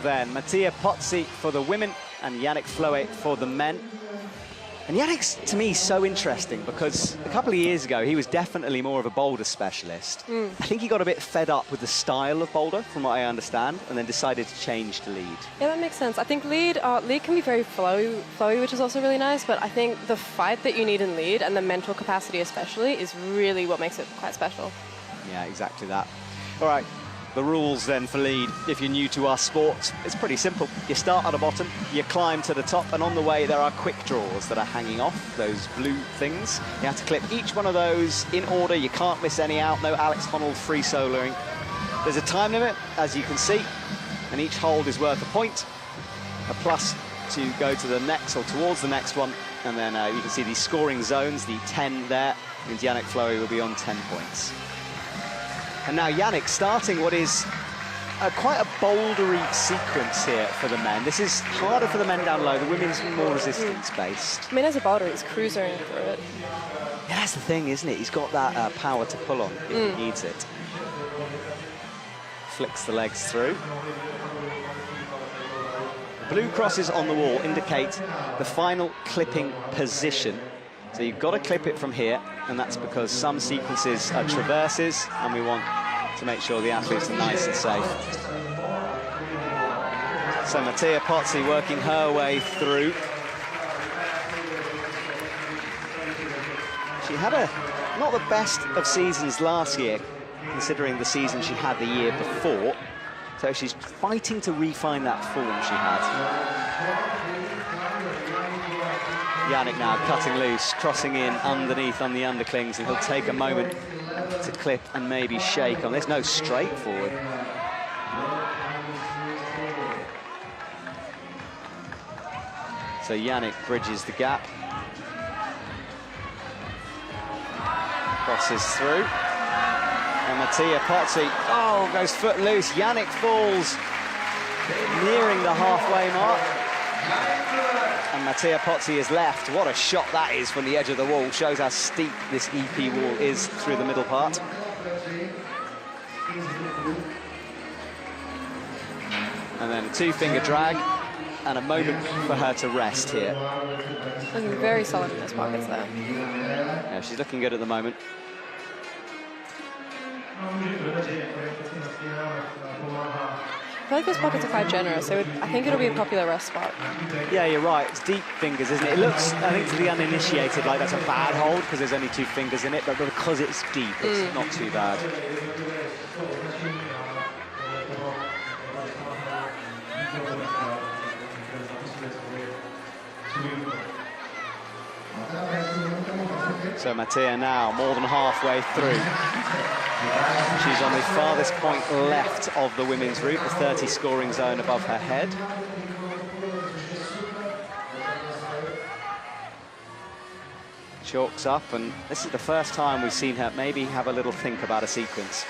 then. Mattia Pozzi for the women and Yannick Floet for the men. And Yannick's, to me, so interesting because a couple of years ago, he was definitely more of a boulder specialist. I think he got a bit fed up with the style of boulder, from what I understand, and then decided to change to lead. Yeah, that makes sense. I think lead can be very flowy, which is also really nice, but I think the fight that you need in lead, and the mental capacity especially, is really what makes it quite special. Yeah, exactly that. All right. The rules then for lead, if you're new to our sport, it's pretty simple. You start at the bottom, you climb to the top, and on the way there are quick draws that are hanging off, those blue things. You have to clip each one of those in order. You can't miss any out. No Alex Honnold free soloing. There's a time limit, as you can see, and each hold is worth a point, a plus to go to the next or towards the next one. And then you can see these scoring zones, the 10 there, means Yannick Floet will be on 10 points. And now Yannick starting what is quite a bouldery sequence here for the men. This is harder for the men down low. The women's more resistance-based. I mean, as a boulder, he's cruising through it. Yeah, that's the thing, isn't it? He's got that power to pull on if he needs it. Flicks the legs through. Blue crosses on the wall indicate the final clipping position. So you've got to clip it from here, and that's because some sequences are traverses, and we want to make sure the athletes are nice and safe. So Mattia Pozzi working her way through. She had not the best of seasons last year, considering the season she had the year before. So she's fighting to refine that form she had. Yannick now cutting loose, crossing in underneath on the underclings, and he'll take a moment to clip and maybe shake on. There's no straight forward. So Yannick bridges the gap. Crosses through. And Mattia Pozzi, goes foot loose. Yannick falls, nearing the halfway mark. And Mattia Pozzi is left. What a shot that is from the edge of the wall. Shows how steep this EP wall is through the middle part. And then a two-finger drag and a moment for her to rest here. Looking very solid in those pockets there. Yeah, she's looking good at the moment. I feel like those pockets are quite generous, so I think it'll be a popular rest spot. Yeah, you're right. It's deep fingers, isn't it? It looks, I think, to the uninitiated like that's a bad hold because there's only two fingers in it, but because it's deep, it's not too bad. So Mattia now more than halfway through. She's on the farthest point left of the women's route, the 30 scoring zone above her head. Chalks up, and this is the first time we've seen her maybe have a little think about a sequence.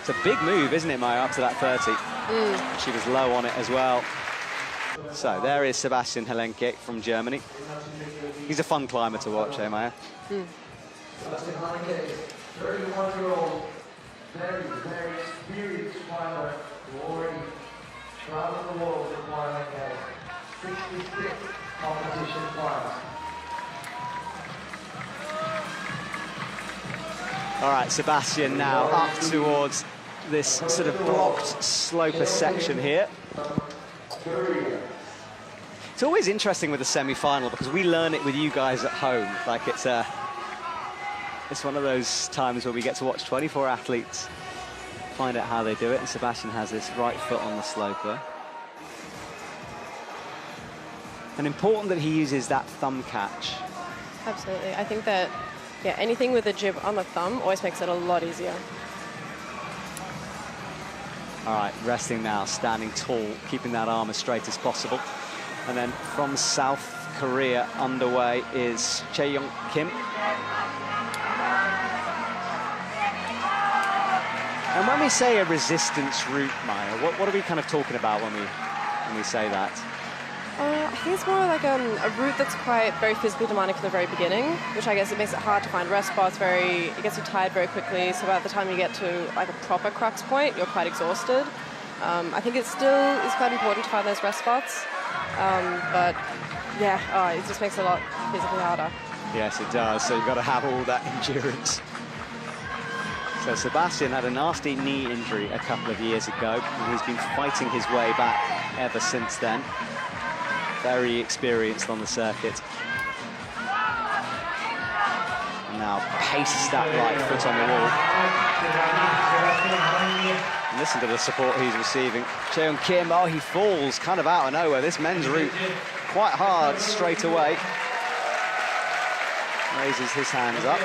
It's a big move, isn't it, Maya, up to that 30? She was low on it as well. So there is Sebastian Helenke from Germany. He's a fun climber to watch, eh, Maya? Sebastian Helenke, 31-year-old, very, very experienced climber who already traveled the world in climbing at 66 competition climbs. All right, Sebastian now up towards this sort of blocked sloper section here. It's always interesting with the semi-final because we learn it with you guys at home. Like it's one of those times where we get to watch 24 athletes, find out how they do it, and Sebastian has this right foot on the sloper. And important that he uses that thumb catch. Absolutely. I think that, yeah, anything with a jib on the thumb always makes it a lot easier. All right, resting now, standing tall, keeping that arm as straight as possible. And then from South Korea underway is Chae-young Kim. And when we say a resistance route, Maya, what are we kind of talking about when we say that? I think it's more like a route that's quite very physically demanding from the very beginning, which I guess it makes it hard to find rest spots. It gets you tired very quickly. So by the time you get to like a proper crux point, you're quite exhausted. I think it still is quite important to find those rest spots, but yeah, it just makes it a lot physically harder. Yes, it does. So you've got to have all that endurance. So Sebastian had a nasty knee injury a couple of years ago, and he's been fighting his way back ever since then. Very experienced on the circuit. And now paces that right foot on the wall. And listen to the support he's receiving. Jaehyun Kim, oh, he falls kind of out of nowhere. This men's route quite hard straight away. Raises his hands up.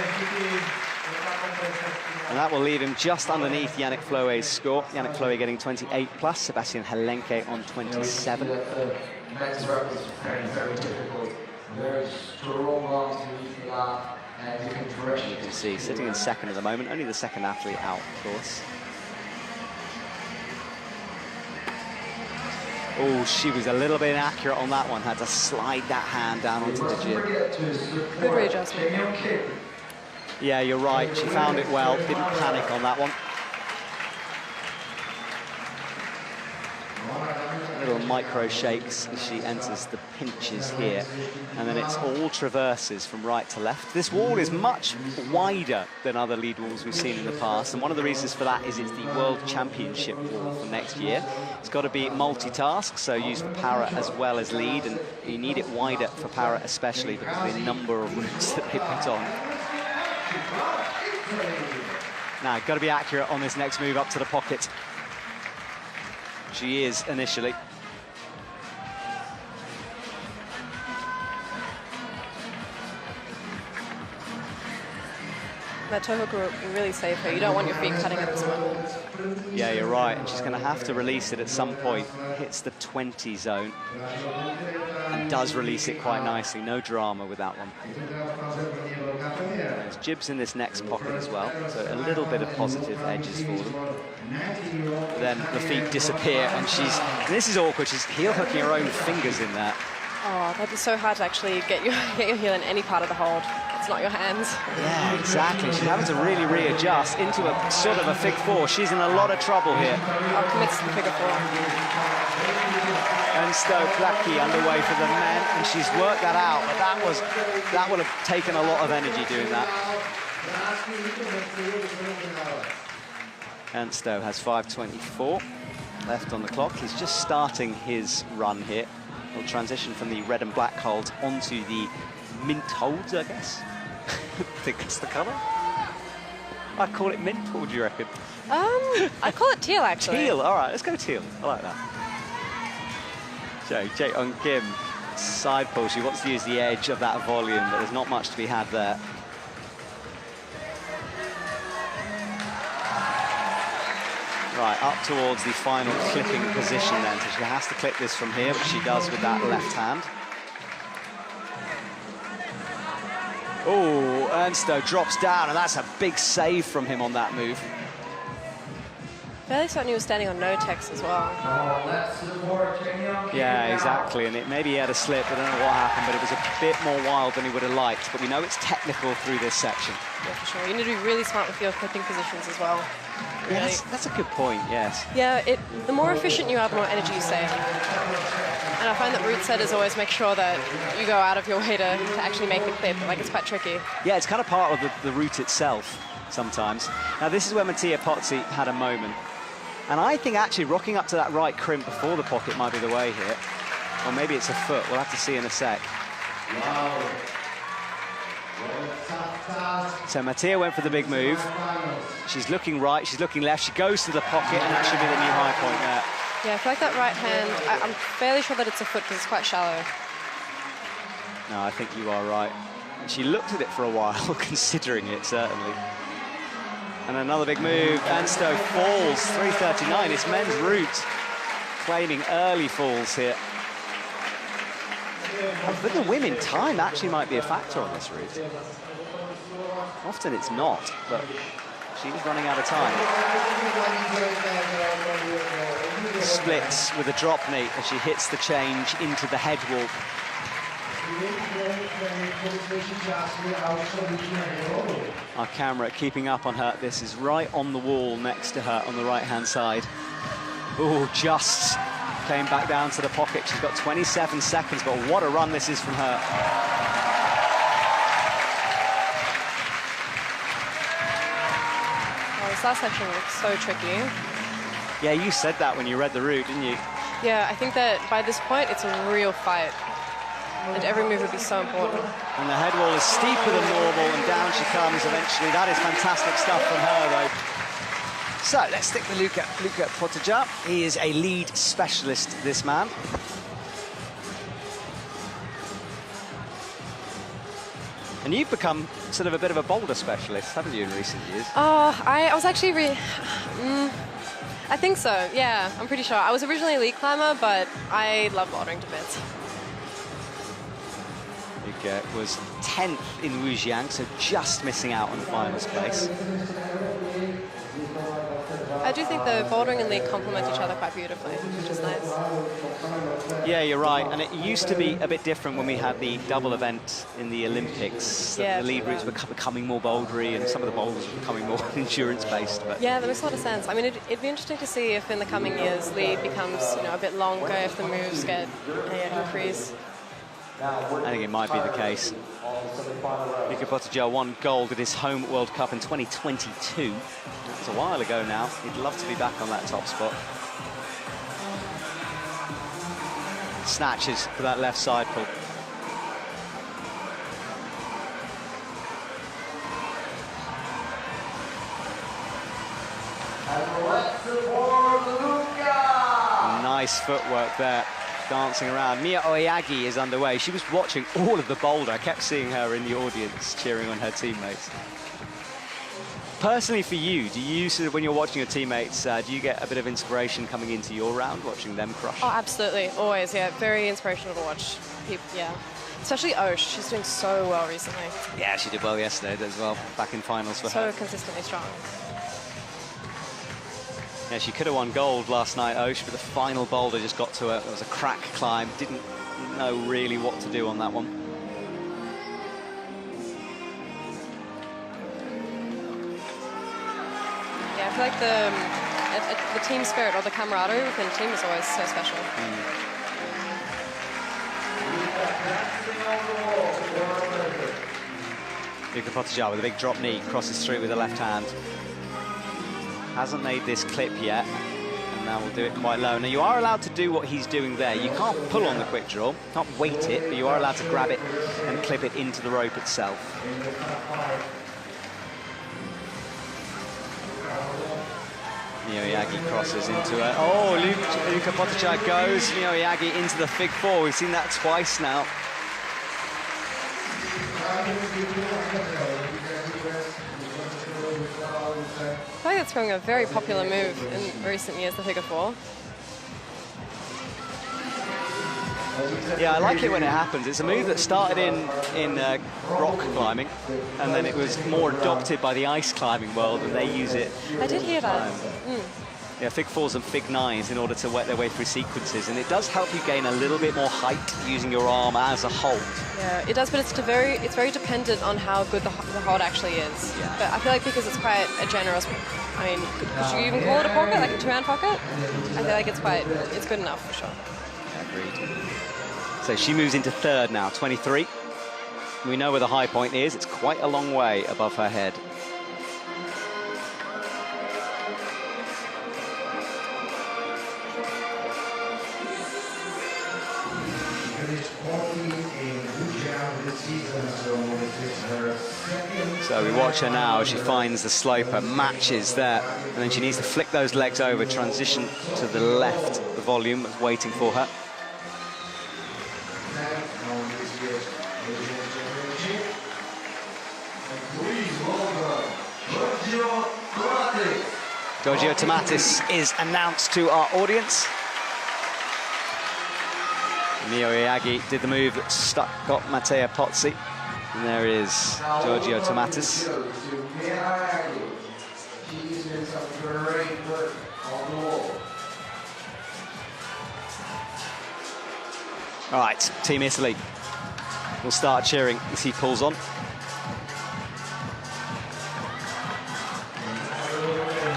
And that will leave him just underneath Yannick Floe's score. Yannick Floe getting 28 plus, Sebastian Helenke on 27. Men's rep is very, very difficult. Very strong arms to lead that, and you can direct. You can see sitting in second at the moment, only the second athlete out, of course. Oh, she was a little bit inaccurate on that one. Had to slide that hand down onto the jib. Good readjustment. Yeah, you're right. She found it well. Didn't panic on that one. Little micro shakes as she enters the pinches here, and then it's all traverses from right to left. This wall is much wider than other lead walls we've seen in the past, and one of the reasons for that is it's the World Championship wall for next year. It's got to be multitask, so used for para as well as lead, and you need it wider for para especially because of the number of routes that they put on. Now, got to be accurate on this next move up to the pocket. She is initially. That toe hook will really save her. You don't want your feet cutting at this moment. Yeah, you're right, and she's going to have to release it at some point. Hits the 20 zone and does release it quite nicely. No drama with that one. There's jibs in this next pocket as well, so a little bit of positive edges for them. But then the feet disappear, and this is awkward. She's heel hooking her own fingers in there. Oh, that'd be so hard to actually get your heel in any part of the hold. It's not your hands. Yeah, exactly. She's having to really readjust into a sort of a fig four. She's in a lot of trouble here. Oh, commits to the figure four. And Plaki underway for the men, and she's worked that out, but that would have taken a lot of energy doing that. And Stowe has 5:24 left on the clock. He's just starting his run here. He'll transition from the red and black holds onto the mint holds, I guess. I think that's the colour. I call it mint. What would you reckon? I call it teal, actually. Teal. All right, let's go teal. I like that. So Jaehyun Kim, side pull. She wants to use the edge of that volume, but there's not much to be had there. Right, up towards the final clipping position then. So she has to clip this from here, which she does with that left hand. Oh, Ernsto drops down, and that's a big save from him on that move. Fairly certain he was standing on no text as well. Yeah, exactly, and maybe he had a slip, I don't know what happened, but it was a bit more wild than he would have liked, but we know it's technical through this section. Yeah, for sure. You need to be really smart with your clipping positions as well. Really. Yeah, that's a good point, yes. Yeah, the more efficient you are, the more energy you save. And I find that route setters always make sure that you go out of your way to actually make the clip, like it's quite tricky. Yeah, it's kind of part of the route itself sometimes. Now this is where Mattia Pozzi had a moment. And I think actually rocking up to that right crimp before the pocket might be the way here. Or maybe it's a foot, we'll have to see in a sec. Wow. So Mattia went for the big move. She's looking right, she's looking left, she goes to the pocket, and that should be the new high point there. Yeah, I feel like that right hand, I'm fairly sure that it's a foot because it's quite shallow. No, I think you are right. And she looked at it for a while, considering it, certainly. And another big move, Ansto falls, 3:39, it's men's route. Claiming early falls here. And for the women, time actually might be a factor on this route. Often it's not, but She's running out of time. Splits with a drop knee as she hits the change into the head walk. Our camera keeping up on her. This is right on the wall next to her on the right-hand side. Oh, just came back down to the pocket. She's got 27 seconds, but what a run this is from her. Oh, this last section looks so tricky. Yeah, you said that when you read the route, didn't you? Yeah, I think that by this point, it's a real fight. And every move would be so important. And the head wall is steeper than normal, and down she comes eventually. That is fantastic stuff from her, though. So let's stick with Luka Potija. He is a lead specialist, this man. And you've become sort of a bit of a boulder specialist, haven't you, in recent years? I was actually I think so, yeah, I'm pretty sure. I was originally a lead climber, but I love bouldering to bits. Luka was 10th in Wujiang, so just missing out on the finals place. I do think the bouldering and lead complement each other quite beautifully, which is nice. Yeah, you're right. And it used to be a bit different when we had the double event in the Olympics. Yeah, the lead routes were becoming more bouldery, and some of the boulders were becoming more endurance-based. But yeah, that makes a lot of sense. I mean, it'd be interesting to see if in the coming years lead becomes, a bit longer, if the moves get increased. I think it might be the case. Luka Potija won gold at his home World Cup in 2022. That's a while ago now. He'd love to be back on that top spot. Snatches for that left side pull. Nice footwork there. Dancing around. Mia Oyagi is underway. She was watching all of the boulder. I kept seeing her in the audience cheering on her teammates. Personally for you, do you sort of, when you're watching your teammates, do you get a bit of inspiration coming into your round, watching them crush? Oh, absolutely. Always, yeah. Very inspirational to watch people, yeah. Especially Osh. She's doing so well recently. Yeah, she did well yesterday as well, back in finals for her. So consistently strong. Yeah, she could have won gold last night, Osh, but the final boulder just got to her. It was a crack climb. Didn't know really what to do on that one. Yeah, I feel like the team spirit or the camaraderie within the team is always so special. Luka Potija with a big drop knee, crosses through with the left hand. Hasn't made this clip yet, and now we'll do it quite low. Now, you are allowed to do what he's doing there. You can't pull on the quick draw, can't weight it, but you are allowed to grab it and clip it into the rope itself. Miyoyagi crosses into it. Oh, Luka Potija goes. Miyoyagi into the fig four. We've seen that twice now. I think it's becoming a very popular move in recent years, the figure four. Yeah, I like it when it happens. It's a move that started in rock climbing, and then it was more adopted by the ice climbing world, and they use it. I did hear that. Yeah, fig fours and fig nines in order to work their way through sequences, and it does help you gain a little bit more height using your arm as a hold. Yeah, it does, but it's very dependent on how good the hold actually is. Yeah. But I feel like because it's quite a generous, I mean, could you even call it a pocket, like a two-hand pocket? I feel like it's good enough for sure. Agreed. So she moves into third now, 23. We know where the high point is. It's quite a long way above her head. So we watch her now as she finds the sloper, matches there, and then she needs to flick those legs over, transition to the left, the volume that's waiting for her. Giorgio Tomatis is announced to our audience. Mio Iaggi did the move that got Matteo Pozzi. And there is Giorgio Tomatis. She's doing some great work on the wall. All right, Team Italy will start cheering as he pulls on.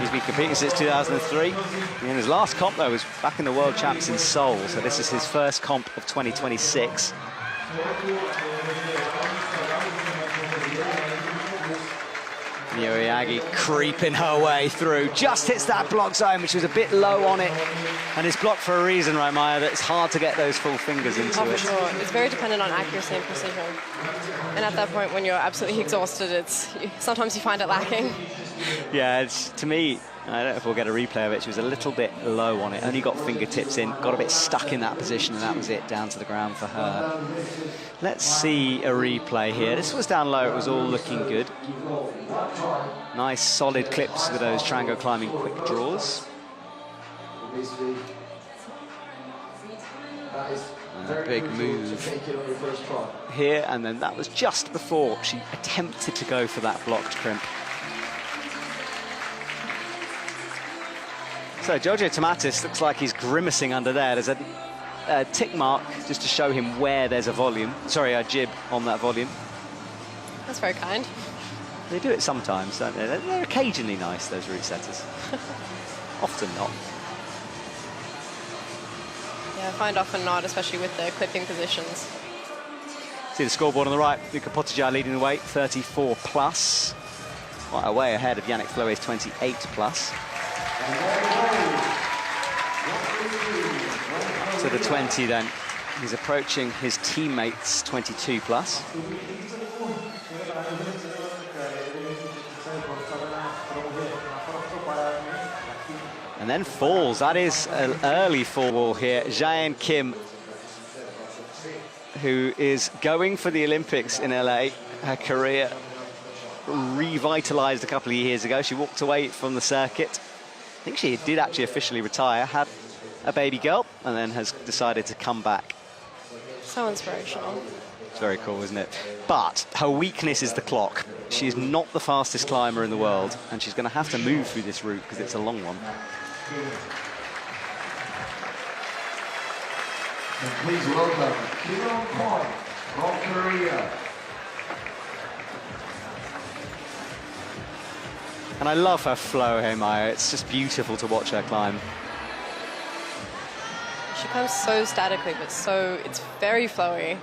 He's been competing since 2003. And his last comp, though, was back in the World Champs in Seoul, so this is his first comp of 2026. Miyagi creeping her way through, just hits that block zone, which was a bit low on it. And it's blocked for a reason, right, Maya, that it's hard to get those full fingers into it. For sure. It's very dependent on accuracy and precision. And at that point, when you're absolutely exhausted, sometimes you find it lacking. Yeah, to me, I don't know if we'll get a replay of it, she was a little bit low on it, only got fingertips in, got a bit stuck in that position, and that was it, down to the ground for her. Let's see a replay here. This was down low, it was all looking good. Nice solid clips with those triangle climbing quick draws. And a big move here, and then that was just before she attempted to go for that blocked crimp. So Giorgio Tomatis looks like he's grimacing under there. There's a tick mark just to show him where there's a jib on that volume. That's very kind. They do it sometimes, don't they? They're occasionally nice, those route setters. Often not. Yeah, I find often not, especially with the clipping positions. See the scoreboard on the right. Luca Pottigiar leading the way, 34 plus. Quite a way ahead of Yannick Floet's 28 plus. To the 20 then. He's approaching his teammates' 22 plus. And then falls. That is an early fall here. Jaein Kim, who is going for the Olympics in LA. Her career revitalized a couple of years ago. She walked away from the circuit. I think she did actually officially retire, had a baby girl, and then has decided to come back. So inspirational. It's very cool, isn't it? But her weakness is the clock. She is not the fastest climber in the world, and she's going to have to move through this route because it's a long one. And please welcome Kim Kwon from Korea. And I love her flow here, Maya. It's just beautiful to watch her climb. She climbs so statically, but it's very flowy.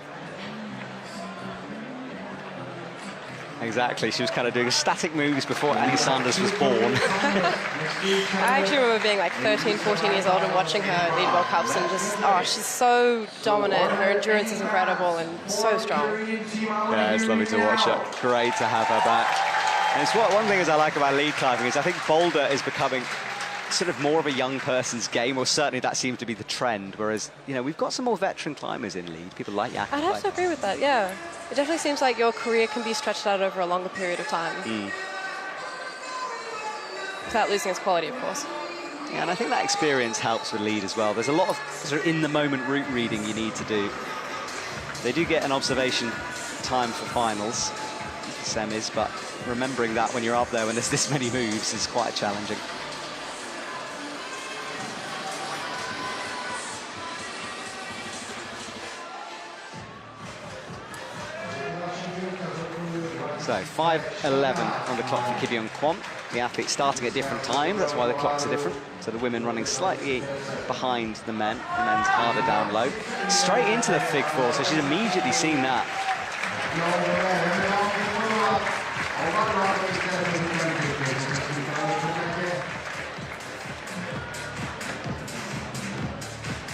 Exactly. She was kind of doing static moves before Annie Sanders was born. I actually remember being like 13, 14 years old and watching her lead World Cups and just, she's so dominant. Her endurance is incredible and so strong. Yeah, it's lovely to watch her. Great to have her back. And it's one thing I like about lead climbing is I think boulder is becoming sort of more of a young person's game, or certainly that seems to be the trend, whereas, we've got some more veteran climbers in lead, people like Jakob. I'd have to agree with that, yeah. It definitely seems like your career can be stretched out over a longer period of time. Without losing its quality, of course. Yeah, and I think that experience helps with lead as well. There's a lot of sort of in-the-moment route reading you need to do. They do get an observation time for finals, semis, but remembering that when you're up there when there's this many moves is quite challenging. So 5:11 on the clock for Kibyung Kwon. The athletes starting at different times, that's why the clocks are different. So the women running slightly behind the men. The men's harder down low. Straight into the fig four, so she's immediately seen that.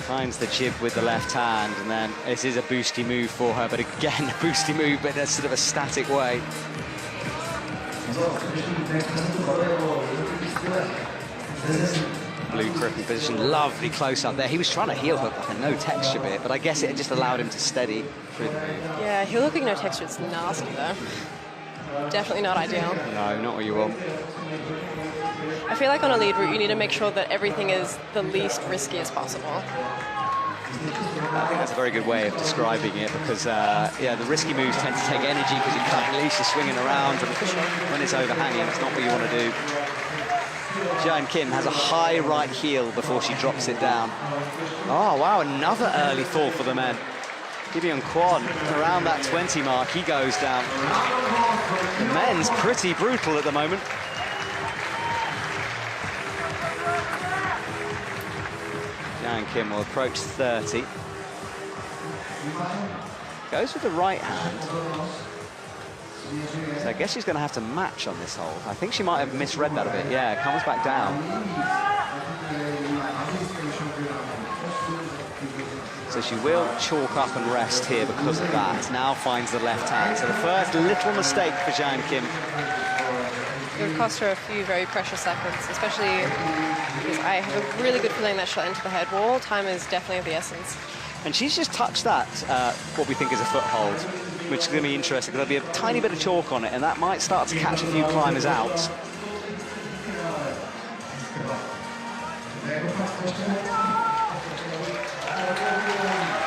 Finds the jib with the left hand, and then this is a boosty move for her, but again, a boosty move, but in a sort of a static way. Blue gripping position, lovely close up there. He was trying to heel hook like a no texture bit, but I guess it just allowed him to steady through the move. Yeah, heel hooking no texture is nasty though. Definitely not ideal. No, not what you want. I feel like on a lead route, you need to make sure that everything is the least risky as possible. I think that's a very good way of describing it because, the risky moves tend to take energy because you cut loose, you're swinging around, and when it's overhanging, it's not what you want to do. Joan Kim has a high right heel before she drops it down. Oh, wow, another early fall for the men. Gideon Kwon, around that 20 mark, he goes down. The men's pretty brutal at the moment. Joan Kim will approach 30. Goes with the right hand. So I guess she's going to have to match on this hole. I think she might have misread that a bit. Yeah, comes back down. So she will chalk up and rest here because of that. Now finds the left hand. So the first little mistake for Joan Kim. It would cost her a few very precious seconds, especially because I have a really good feeling that she'll enter the head wall. Time is definitely of the essence. And she's just touched that, what we think is a foothold, which is going to be interesting. There'll be a tiny bit of chalk on it, and that might start to catch a few climbers out.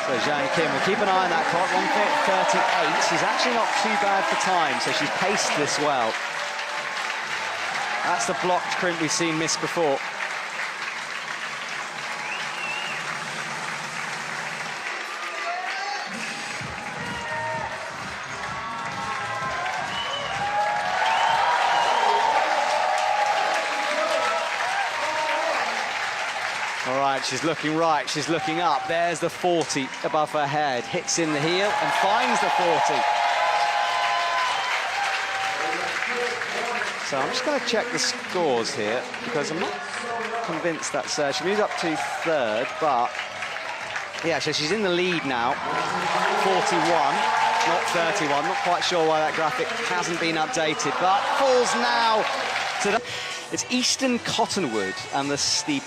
So Joan Kim will keep an eye on that clock, 1:38. She's actually not too bad for time, so she's paced this well. That's the blocked crimp we've seen missed before. All right, she's looking right, she's looking up. There's the 40 above her head. Hits in the heel and finds the 40. So I'm just going to check the scores here because I'm not convinced that's... she moves up to third, but... Yeah, so she's in the lead now. 41, not 31. Not quite sure why that graphic hasn't been updated, but falls now to the... It's Eastern Cottonwood, and the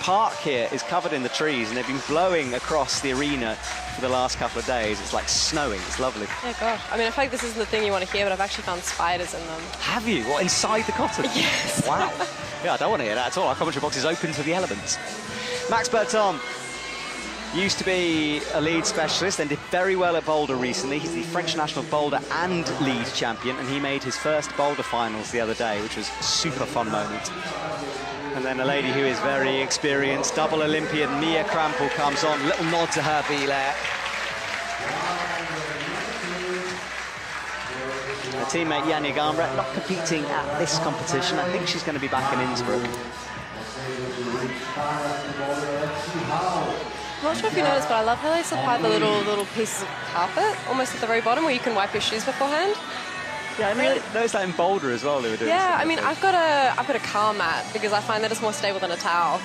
park here is covered in the trees, and they've been blowing across the arena for the last couple of days. It's like snowing. It's lovely. Yeah, gosh. I mean, I feel like this isn't the thing you want to hear, but I've actually found spiders in them. Have you? What, inside the cotton? Yes. Wow. Yeah, I don't want to hear that at all. Our commentary box is open to the elements. Max Berton used to be a lead specialist and did very well at Boulder recently. He's the French national boulder and lead champion, and he made his first Boulder finals the other day, which was a super fun moment. And then a lady who is very experienced, double Olympian Mia Krampel comes on. Little nod to her, Belair. Her teammate Yanni Garnbrett not competing at this competition. I think she's going to be back in Innsbruck. I'm not sure if you noticed, but I love how they supply the little pieces of carpet almost at the very bottom where you can wipe your shoes beforehand. Yeah, I noticed that in Boulder as well. They were doing. Yeah, I mean, I've got a car mat because I find that it's more stable than a towel,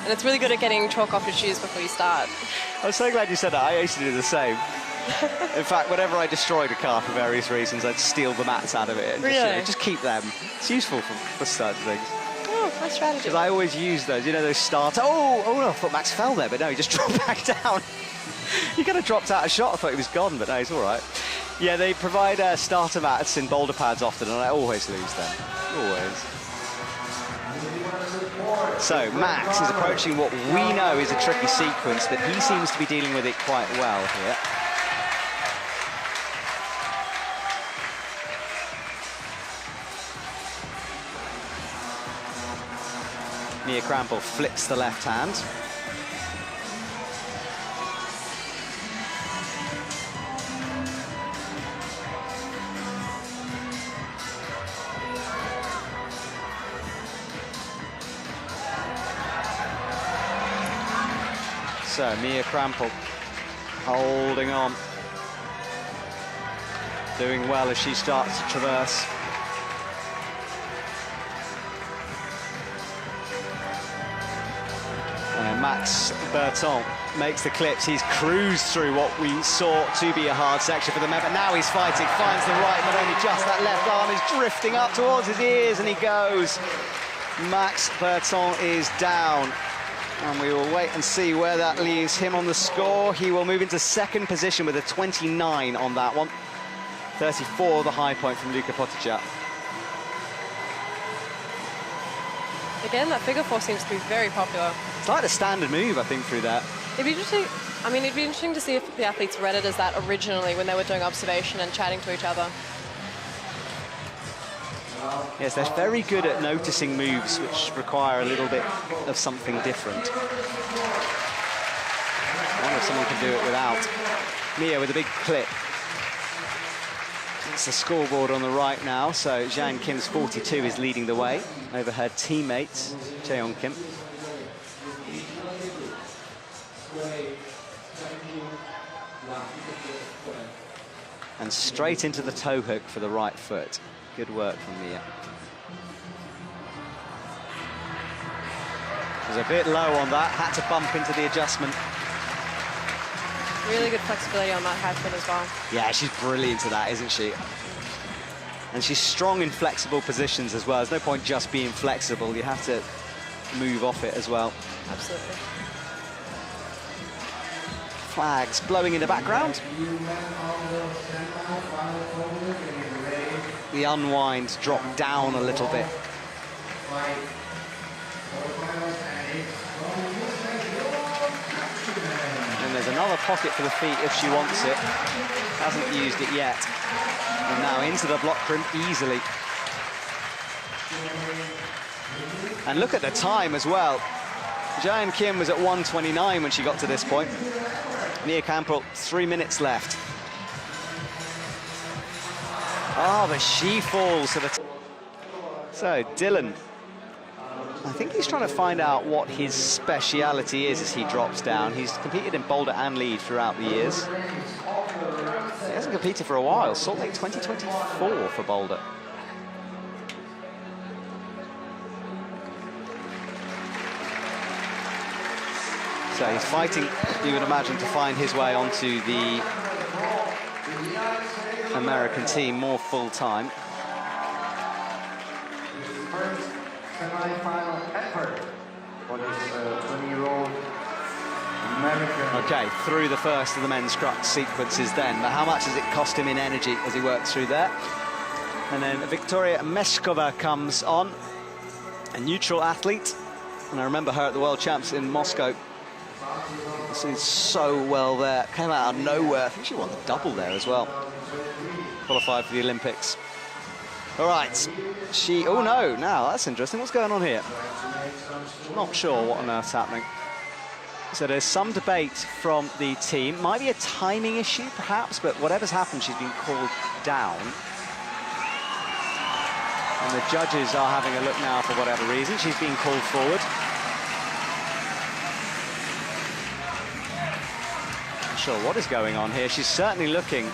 and it's really good at getting chalk off your shoes before you start. I'm so glad you said that. I used to do the same. In fact, whenever I destroyed a car for various reasons, I'd steal the mats out of it and really? just keep them. It's useful for certain things. Oh, nice strategy. Because I always use those, you know, those starter. Oh no, I thought Max fell there, but no, he just dropped back down. He kind of dropped out of shot. I thought he was gone, but no, he's all right. Yeah, they provide starter mats in boulder pads often, and I always lose them. Always. So Max is approaching what we know is a tricky sequence, but he seems to be dealing with it quite well here. Mia Krampel flips the left hand. So Mia Krampel holding on, doing well as she starts to traverse. Max Berton makes the clips. He's cruised through what we saw to be a hard section for the men, but now he's fighting, finds the right, but only just that left arm is drifting up towards his ears, and he goes. Max Berton is down, and we will wait and see where that leaves him on the score. He will move into second position with a 29 on that one. 34 the high point from Luka Potičak. Again, that figure four seems to be very popular. It's like a standard move, I think, through that. It'd be interesting. I mean, it'd be interesting to see if the athletes read it as that originally when they were doing observation and chatting to each other. Yes, they're very good at noticing moves which require a little bit of something different. I wonder if someone can do it without. Mia with a big clip. It's the scoreboard on the right now, so Zhang Kim's 42 is leading the way over her teammate, Cheon Kim. And straight into the toe hook for the right foot. Good work from Mia. Was a bit low on that, had to bump into the adjustment. Really good flexibility on that high foot as well. Yeah, she's brilliant at that, isn't she? And she's strong in flexible positions as well. There's no point just being flexible. You have to move off it as well. Absolutely. Flags blowing in the background. The unwind dropped down a little bit. And there's another pocket for the feet if she wants it. Hasn't used it yet. And now into the block crimp easily. And look at the time as well. Jaehyun Kim was at 1:29 when she got to this point. Mia Kamprul, 3 minutes left. Oh, but she falls to the... So, Dylan, I think he's trying to find out what his speciality is as he drops down. He's competed in boulder and lead throughout the years. He hasn't competed for a while. Salt Lake 2024 for boulder. So he's fighting, you would imagine, to find his way onto the American team more full-time. First semi-final effort for this 20-year-old American. Okay, through the first of the men's crux sequences then, but how much does it cost him in energy as he works through there? And then Victoria Meshkova comes on, a neutral athlete, and I remember her at the World Champs in Moscow. She's so well there, came out of nowhere. I think she won the double there as well. Qualified for the Olympics. All right, oh no, now that's interesting. What's going on here? Not sure what on earth's happening. So there's some debate from the team. Might be a timing issue, perhaps, but whatever's happened, she's been called down. And the judges are having a look now for whatever reason. She's been called forward. Not sure what is going on here. She's certainly looking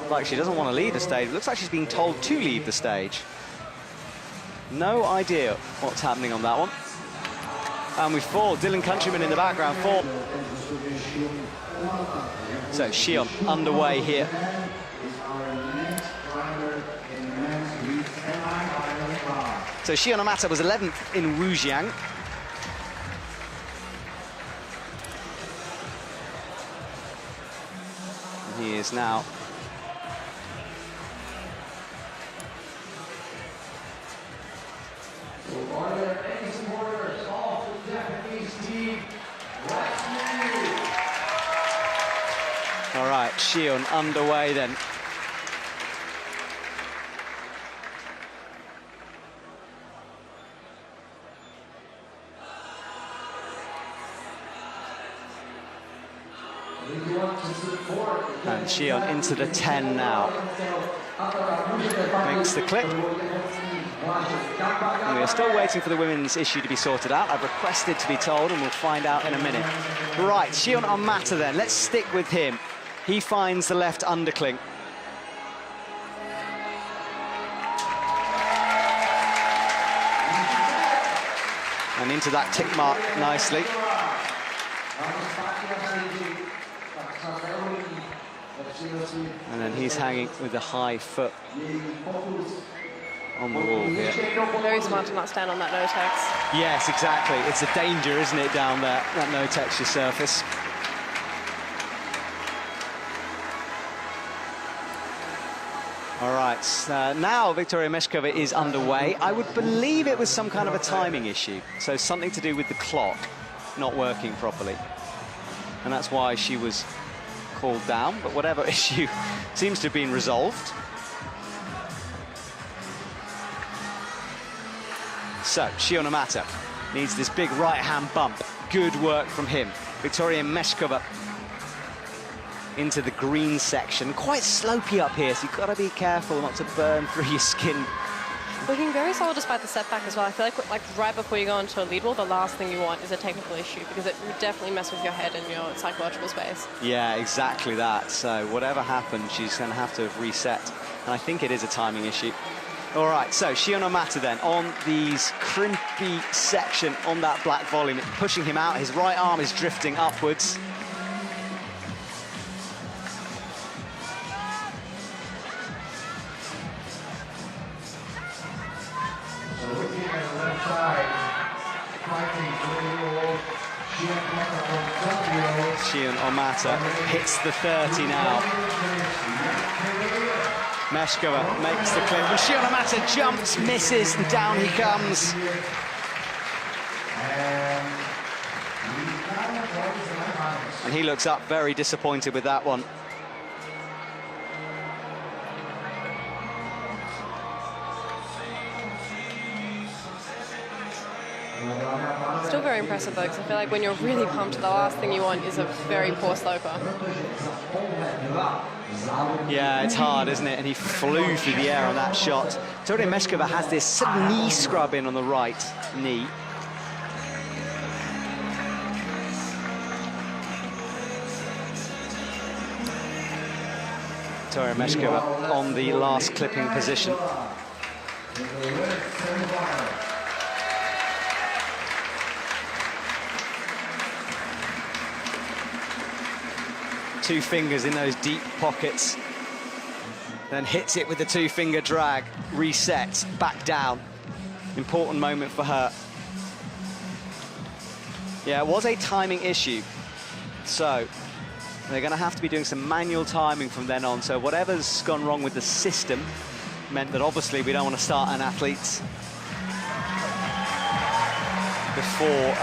like she doesn't want to leave the stage. It looks like she's being told to leave the stage. No idea what's happening on that one. And we fall. Dylan Countryman in the background, fall. So Xion underway here. So Xion Amata was 11th in Wujiang. And he is now all right, Xion underway then. And Xion into the 10 now. Makes the clip. And we are still waiting for the women's issue to be sorted out. I've requested to be told, and we'll find out in a minute. Right, Xion Amata then. Let's stick with him. He finds the left undercling. And into that tick mark nicely. And then he's hanging with the high foot on the wall here. Very smart to not stand on that no-tex. Yes, exactly. It's a danger, isn't it, down there, that no-texture surface. All right, now Victoria Meshkova is underway. I would believe it was some kind of a timing issue, so something to do with the clock not working properly. And that's why she was called down, but whatever issue seems to have been resolved. So, Shionomata needs this big right-hand bump. Good work from him. Victoria Meshkova into the green section. Quite slopey up here, so you've got to be careful not to burn through your skin. Looking very solid despite the setback as well. I feel like right before you go into a lead wall, the last thing you want is a technical issue, because it would definitely mess with your head and your psychological space. Yeah, exactly that. So whatever happens, she's going to have to have reset. And I think it is a timing issue. All right, so Shionomata then on these crimpy section on that black volume, pushing him out. His right arm is drifting upwards. Shionomata hits the 30 now. Meshkova makes the clear. When Shionomata jumps, misses, and down he comes. And he looks up very disappointed with that one. Still very impressive though, because I feel like when you're really pumped, the last thing you want is a very poor sloper. Yeah, it's hard, isn't it? And he flew through the air on that shot. Victoria Meshkova has this sort of knee scrub in on the right knee. Victoria Meshkova on the last clipping position. Two fingers in those deep pockets, then hits it with the two-finger drag, resets, back down. Important moment for her. Yeah, it was a timing issue, so they're going to have to be doing some manual timing from then on. So whatever's gone wrong with the system meant that obviously we don't want to start an athlete before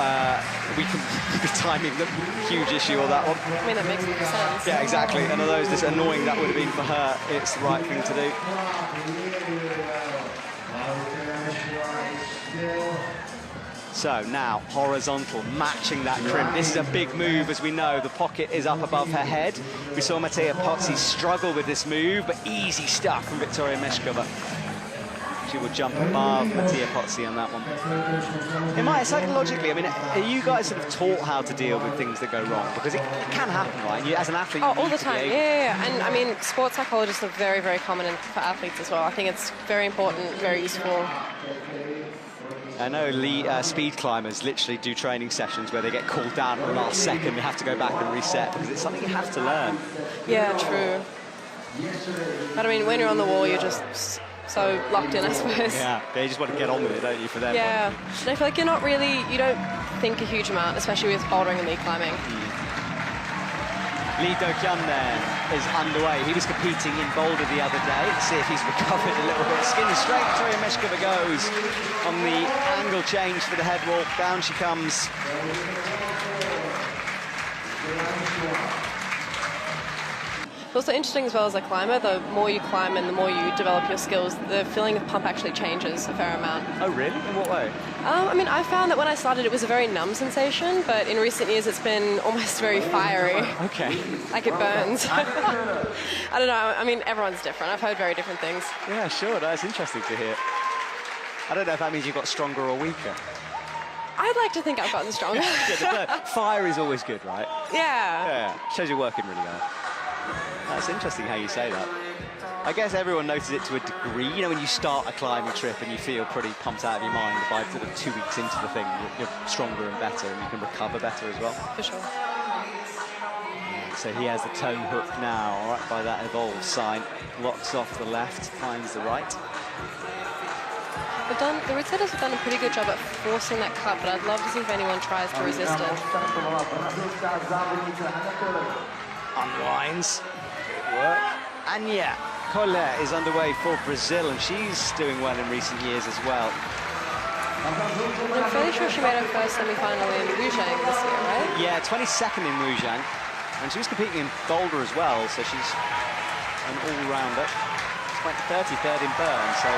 we can be timing the huge issue or that one. I mean, that makes sense. Yeah, exactly. And although it's this annoying that would have been for her, it's the right thing to do. So now, horizontal, matching that crimp. This is a big move, as we know. The pocket is up above her head. We saw Mattea Pozzi struggle with this move, but easy stuff from Victoria Meshkova. She will jump above Mattea Pozzi on that one. It might, psychologically, I mean, are you guys sort of taught how to deal with things that go wrong? Because it can happen, right? And you, as an athlete, all the time, yeah. And I mean, sports psychologists are very, very common for athletes as well. I think it's very important, very useful. I know speed climbers literally do training sessions where they get called down at the last second. They have to go back and reset because it's something you have to learn. Yeah, true. But I mean, when you're on the wall, you're just so locked in, I suppose. Yeah, you just want to get on with it, don't you, for them? Yeah, and I feel like you don't think a huge amount, especially with bouldering and lead climbing. Lee Do-kyun then is underway. He was competing in boulder the other day. Let's see if he's recovered a little bit. Skin straight, Victoria Meshkova goes on the angle change for the head wall. Down she comes. It's also interesting as well as a climber, the more you climb and the more you develop your skills, the feeling of pump actually changes a fair amount. Oh, really? In what way? I mean, I found that when I started, it was a very numb sensation, but in recent years, it's been almost very fiery. Okay. Like it burns. I don't know. I mean, everyone's different. I've heard very different things. Yeah, sure. That's interesting to hear. I don't know if that means you got stronger or weaker. I'd like to think I've gotten stronger. Fire is always good, right? Yeah. Yeah, shows you're working really well. That's interesting how you say that. I guess everyone notices it to a degree. You know, when you start a climbing trip and you feel pretty pumped out of your mind, by sort of 2 weeks into the thing, you're stronger and better, and you can recover better as well. For sure. So he has the toe hook now, all right, by that evolve sign. Locks off the left, finds the right. The route setters have done a pretty good job at forcing that cut, but I'd love to see if anyone tries to resist it. Unwinds. Good work. Anya Collet is underway for Brazil, and she's doing well in recent years as well. I'm fairly sure she made her first semi-final in Wuzhang this year, right? Yeah, 22nd in Wuzhang, and she was competing in boulder as well, so she's an all-rounder. She went 33rd in Bern, so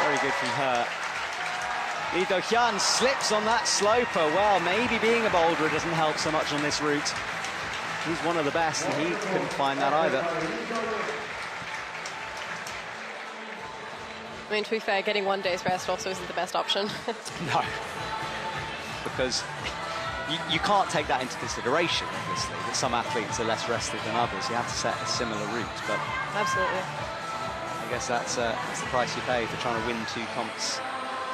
very good from her. Lee Do-hyun slips on that sloper. Well, maybe being a boulderer doesn't help so much on this route. He's one of the best, and he couldn't find that either. I mean, to be fair, getting 1 day's rest also isn't the best option. No, because you can't take that into consideration, obviously, that some athletes are less rested than others. You have to set a similar route, but Absolutely. I guess that's the price you pay for trying to win 2 comps.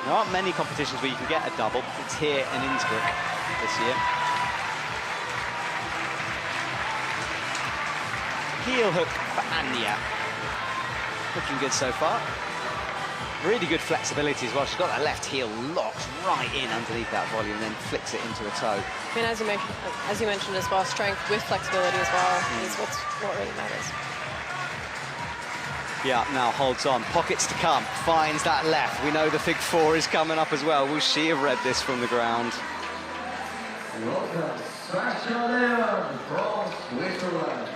There aren't many competitions where you can get a double. It's here in Innsbruck this year. Heel hook for Anya. Looking good so far. Really good flexibility as well. She's got that left heel locked right in underneath that volume and then flicks it into a toe. I mean, as you mentioned as well, strength with flexibility as well is what really matters. Yeah, now holds on. Pockets to come. Finds that left. We know the Fig 4 is coming up as well. Will she have read this from the ground? Welcome, Sasha Leon from Switzerland.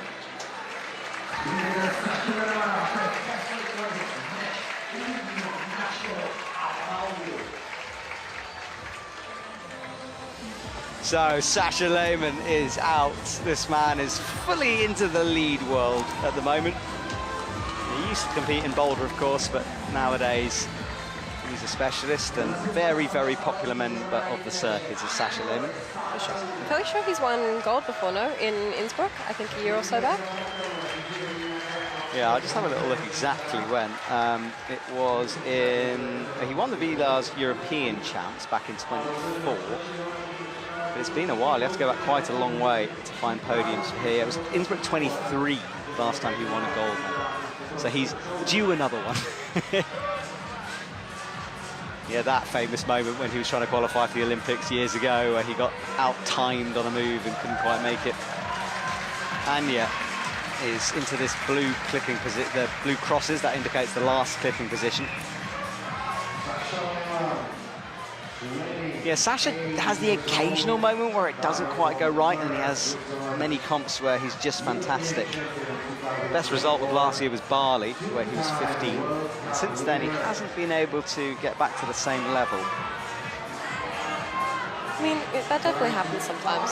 So Sasha Lehmann is out. This man is fully into the lead world at the moment. He used to compete in boulder, of course, but nowadays he's a specialist and very, very popular member of the circuit is Sasha Lehmann. For sure. I'm fairly sure he's won gold before, no? In Innsbruck, I think a year or so back. Yeah, I'll just have a little look exactly when. It was in... He won the Villars European Champs back in 24. But it's been a while. You have to go back quite a long way to find podiums here. It was Innsbruck 23 last time he won a gold medal. So he's due another one. Yeah, that famous moment when he was trying to qualify for the Olympics years ago, where he got out-timed on a move and couldn't quite make it. Anya is into this blue clipping position, the blue crosses, that indicates the last clipping position. Yeah, Sasha has the occasional moment where it doesn't quite go right, and he has many comps where he's just fantastic. The best result of last year was Bali, where he was 15. And since then, he hasn't been able to get back to the same level. I mean, that definitely happens sometimes.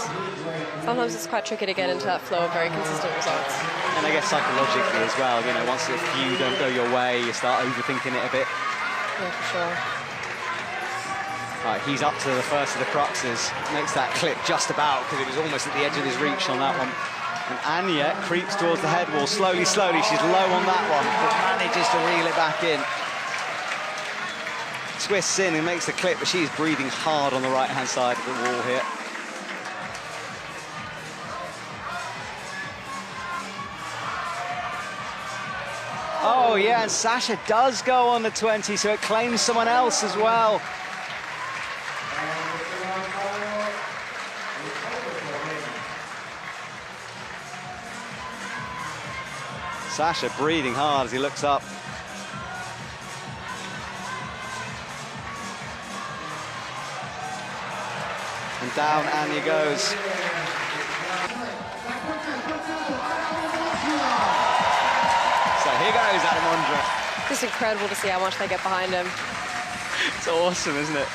Sometimes it's quite tricky to get into that flow of very consistent results. And I guess psychologically as well, you know, once a few don't go your way, you start overthinking it a bit. Yeah, for sure. Right, he's up to the first of the cruxes. Makes that clip just about, because it was almost at the edge of his reach on that one. And Anya creeps towards the head wall slowly, slowly. She's low on that one, but manages to reel it back in. Twists in and makes the clip, but she's breathing hard on the right-hand side of the wall here. Oh, yeah, and Sasha does go on the 20, so it claims someone else as well. Sasha breathing hard as he looks up. And down Anya goes. So here goes Adam Ondra. Just incredible to see how much they get behind him. It's awesome, isn't it?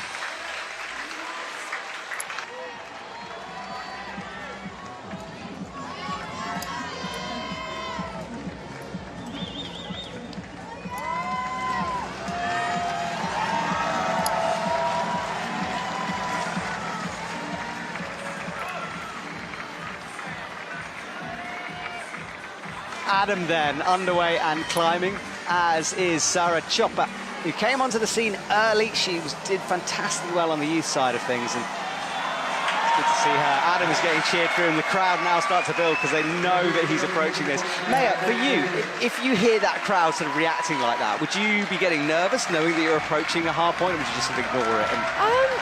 Adam then underway and climbing, as is Sarah Chopper, who came onto the scene early. She did fantastically well on the youth side of things, and it's good to see her. Adam is getting cheered through, and the crowd now start to build because they know that he's approaching this. Maya, for you, if you hear that crowd sort of reacting like that, would you be getting nervous knowing that you're approaching a hard point, or would you just sort of ignore it?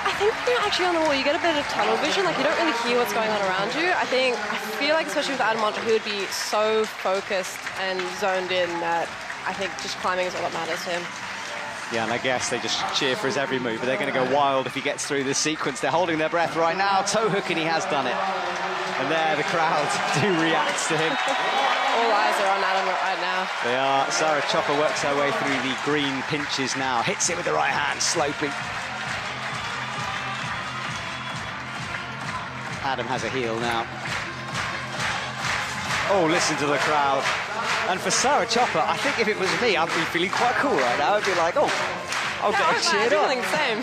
I think you're actually on the wall, you get a bit of tunnel vision, like you don't really hear what's going on around you. I feel like, especially with Adam Ondra, he would be so focused and zoned in that I think just climbing is all that matters to him. Yeah, and I guess they just cheer for his every move, but they're going to go wild if he gets through this sequence. They're holding their breath right now. Toe hook, and he has done it. And there, the crowd do react to him. All eyes are on Adam right now. They are. Sarah Chopper works her way through the green pinches now. Hits it with the right hand, sloping. Adam has a heel now. Oh, listen to the crowd. And for Sarah Chopper, I think if it was me, I'd be feeling quite cool right now. I'd be like, oh, I'll get cheered up. I'm feeling the same.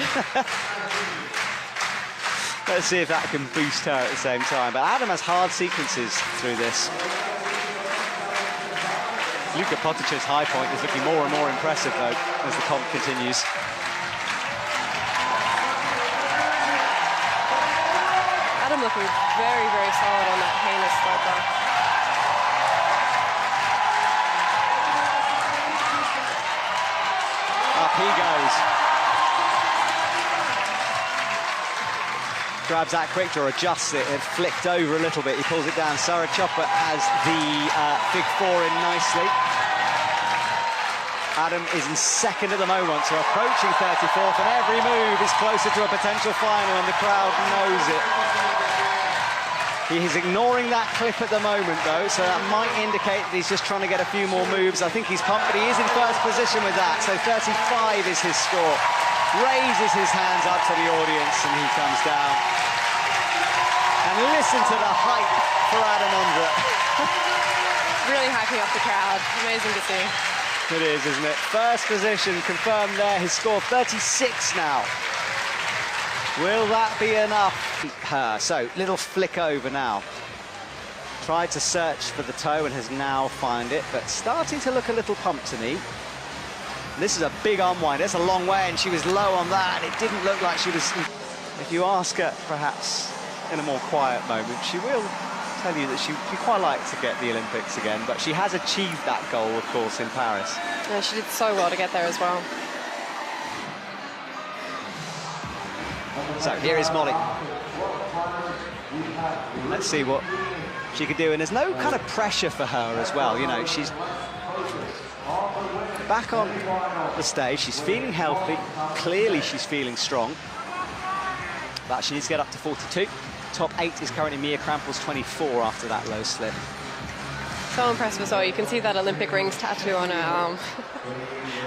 Let's see if that can boost her at the same time. But Adam has hard sequences through this. Luka Potic's high point is looking more and more impressive, though, as the comp continues. Adam looking very, very solid on that heinous sled bar. Up he goes. Grabs that quick draw, adjusts it, it flicked over a little bit, he pulls it down. Sarah Chopper has the big four in nicely. Adam is in second at the moment, so approaching 34th, and every move is closer to a potential final, and the crowd knows it. He is ignoring that clip at the moment, though, so that might indicate that he's just trying to get a few more moves. I think he's pumped, but he is in first position with that, so 35 is his score. Raises his hands up to the audience, and he comes down. And listen to the hype for Adam Ondra. Really hyping up the crowd. Amazing to see. It is, isn't it? First position confirmed there. His score 36 now. Will that be enough? So, little flick over now. Tried to search for the toe and has now found it, but starting to look a little pumped to me. This is a big unwind. That's a long way, and she was low on that. It didn't look like she was... If you ask her, perhaps, in a more quiet moment, she will tell you that she'd quite like to get the Olympics again, but she has achieved that goal, of course, in Paris. Yeah, she did so well to get there as well. So here is Molly. Let's see what she could do, and there's no kind of pressure for her as well. You know, she's back on the stage, she's feeling healthy, clearly she's feeling strong, but she needs to get up to 42. Top 8 is currently Mia Krampel's 24 after that low slip. So impressive as well. You can see that Olympic rings tattoo on her arm.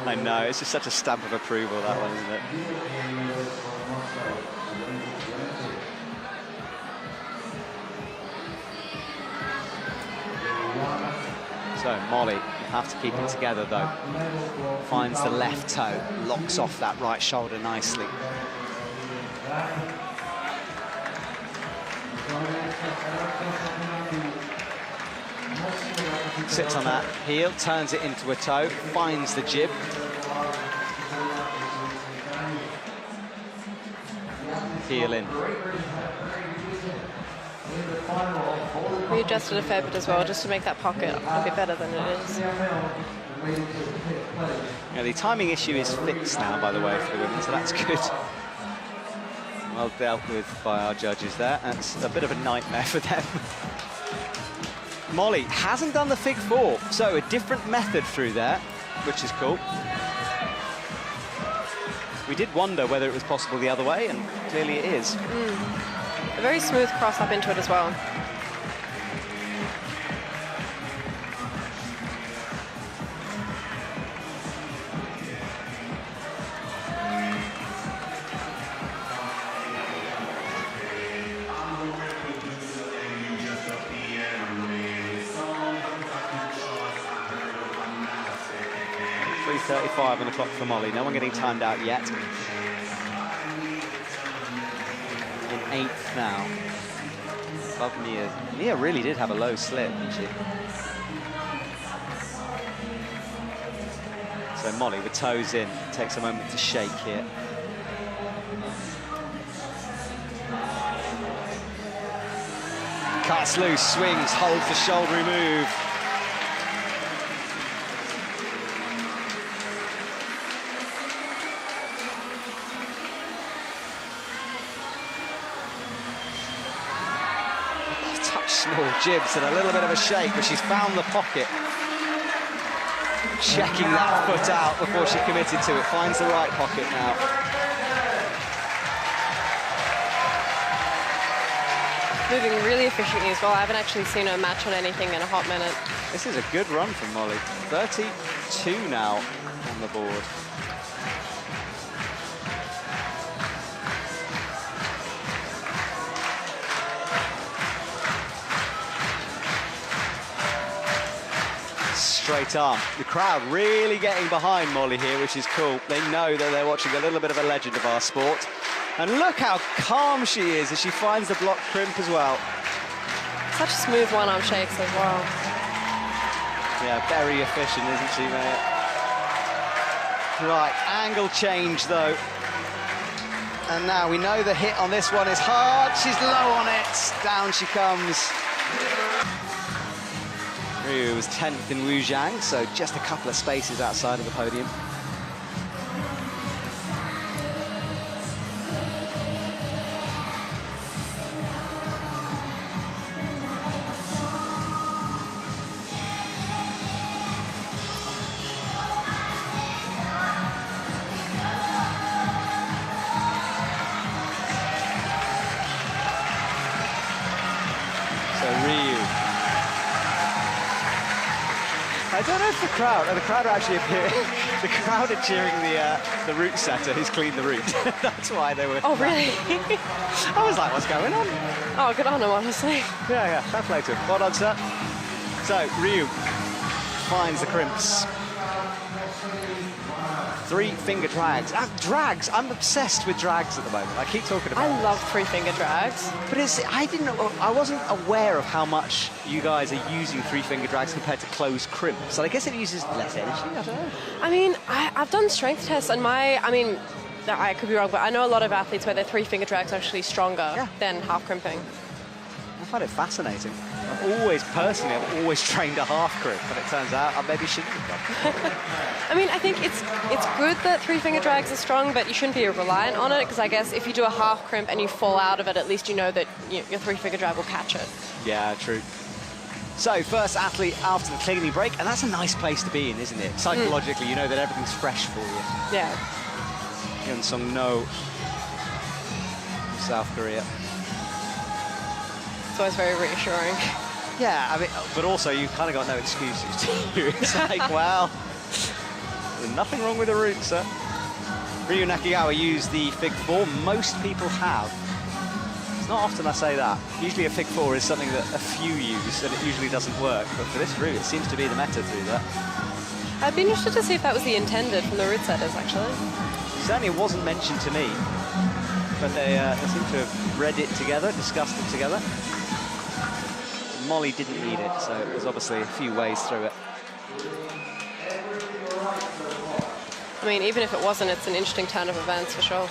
I know, it's just such a stamp of approval, that one, isn't it? So Molly will have to keep it together, though. Finds the left toe, locks off that right shoulder nicely. Sits on that heel, turns it into a toe, finds the jib. Heel in. Readjusted a fair bit as well, just to make that pocket a bit better than it is. Yeah, the timing issue is fixed now, by the way, for the women, so that's good. Well dealt with by our judges there. That's a bit of a nightmare for them. Molly hasn't done the fig four, so a different method through there, which is cool. We did wonder whether it was possible the other way, and clearly it is. A very smooth cross up into it as well. .35 on the clock for Molly. No one getting timed out yet. In 8th now. Above Mia. Mia really did have a low slip, didn't she? So Molly, with toes in, takes a moment to shake here. Cuts loose, swings, holds the shouldery move. Small jibs and a little bit of a shake, but she's found the pocket. Checking that foot out before she committed to it. Finds the right pocket now. Moving really efficiently as well. I haven't actually seen her match on anything in a hot minute. This is a good run from Molly. 32 now on the board. straight arm. The crowd really getting behind Molly here, which is cool. They know that they're watching a little bit of a legend of our sport. And look how calm she is as she finds the block crimp as well. Such smooth one-arm shakes as well. Yeah, very efficient, isn't she, mate? Right, angle change, though. And now we know the hit on this one is hard. She's low on it. Down she comes. Ryu was 10th in Wujiang, so just a couple of spaces outside of the podium. I don't know if the crowd are actually appearing. The crowd are cheering the route setter who's cleaned the route. That's why they were. Oh, really? I was like, what's going on? Oh, good on him, honestly. Yeah, fair play to him. Well done, sir. So, Ryu finds the crimps. 3-finger drags. Drags, I'm obsessed with drags at the moment. I keep talking about I love 3-finger drags. But I wasn't aware of how much you guys are using 3-finger drags compared to closed crimps. And I guess it uses less energy, I don't know. I mean, I've done strength tests, and I could be wrong, but I know a lot of athletes where their 3-finger drags are actually stronger than half crimping. I find it fascinating. I've always trained a half crimp, but it turns out I maybe shouldn't have done. I mean, I think it's good that 3-finger drags are strong, but you shouldn't be reliant on it, because I guess if you do a half crimp and you fall out of it, at least you know that your 3-finger drag will catch it. Yeah, true. So, first athlete after the cleaning break, and that's a nice place to be in, isn't it? Psychologically, you know that everything's fresh for you. Yeah. Hyun Sung No, South Korea. It's always very reassuring. Yeah, I mean, but also you kind of got no excuses, do you? It's like, well, there's nothing wrong with the route, sir. Ryu Nakagawa used the Fig 4. Most people have. It's not often I say that. Usually a Fig 4 is something that a few use, and it usually doesn't work. But for this route, it seems to be the meta to do that. I'd be interested to see if that was the intended from the route setters, actually. Certainly it wasn't mentioned to me, but they seem to have read it together, discussed it together. Molly didn't need it, so there's obviously a few ways through it. I mean, even if it wasn't, it's an interesting turn of events for sure.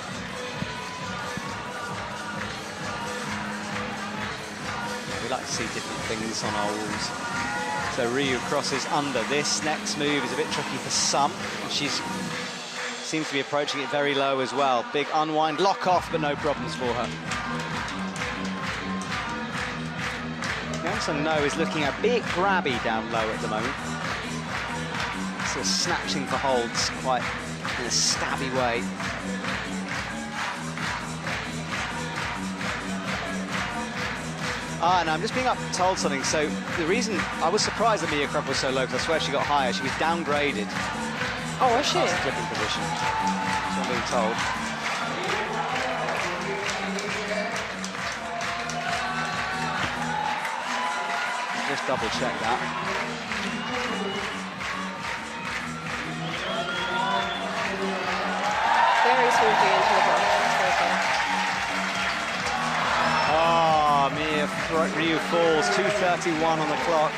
We like to see different things on our walls. So Ryu crosses under. This next move is a bit tricky for some. She seems to be approaching it very low as well. Big unwind, lock off, but no problems for her. Hyun Sung No is looking a bit grabby down low at the moment. Sort of snatching for holds quite in a stabby way. And I'm just being told something. So the reason I was surprised that Mia Krupp was so low, because I swear she got higher. She was downgraded. Oh, was she? That's a flipping position. That's what I'm being told. Just double check that. Very smoothly into the box. Oh, Ryu falls, 2:31 on the clock.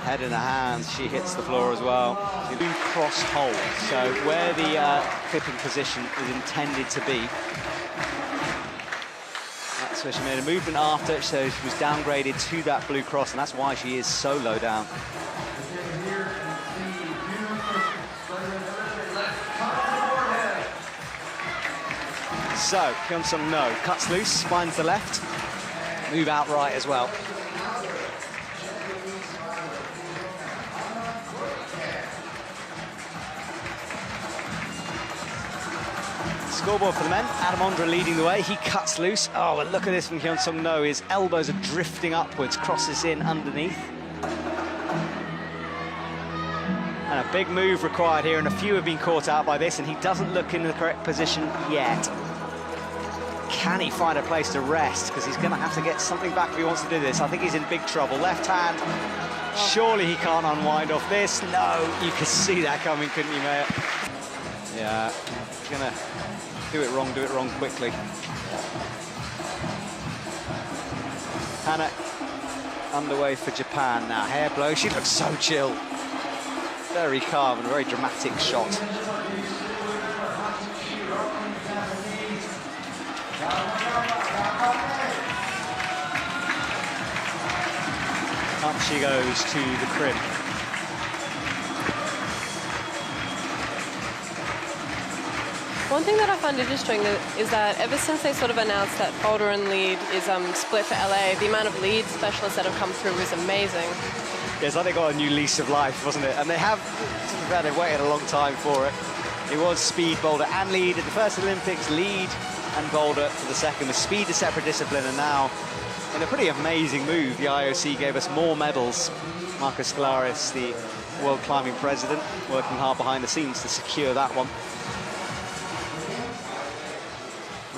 Head in her hands, she hits the floor as well. Cross hold, so where the clipping position is intended to be. That's where she made a movement after, so she was downgraded to that blue cross, and that's why she is so low down. So, Hyun Sung No cuts loose, finds the left, move out right as well. Scoreboard for the men, Adam Ondra leading the way, he cuts loose. Oh, and look at this from Hyun Sung No, his elbows are drifting upwards, crosses in underneath. And a big move required here, and a few have been caught out by this, and he doesn't look in the correct position yet. can he find a place to rest? Because he's going to have to get something back if he wants to do this. I think he's in big trouble. Left hand. Surely he can't unwind off this. No, you could see that coming, couldn't you, mate? Yeah, he's going to do it wrong quickly. Hannah underway for Japan now. Hair blow. She looks so chill. Very calm and a very dramatic shot. Up she goes to the crimp. One thing that I find interesting is that ever since they sort of announced that Boulder and lead is split for LA, the amount of lead specialists that have come through is amazing. Yes, I think they got a new lease of life, wasn't it? And they have, they've waited a long time for it. It was speed, boulder and lead at the first Olympics, lead and boulder for the second, with speed a separate discipline, and now in a pretty amazing move, the IOC gave us more medals. Marcus Skolaris, the World Climbing President, working hard behind the scenes to secure that one.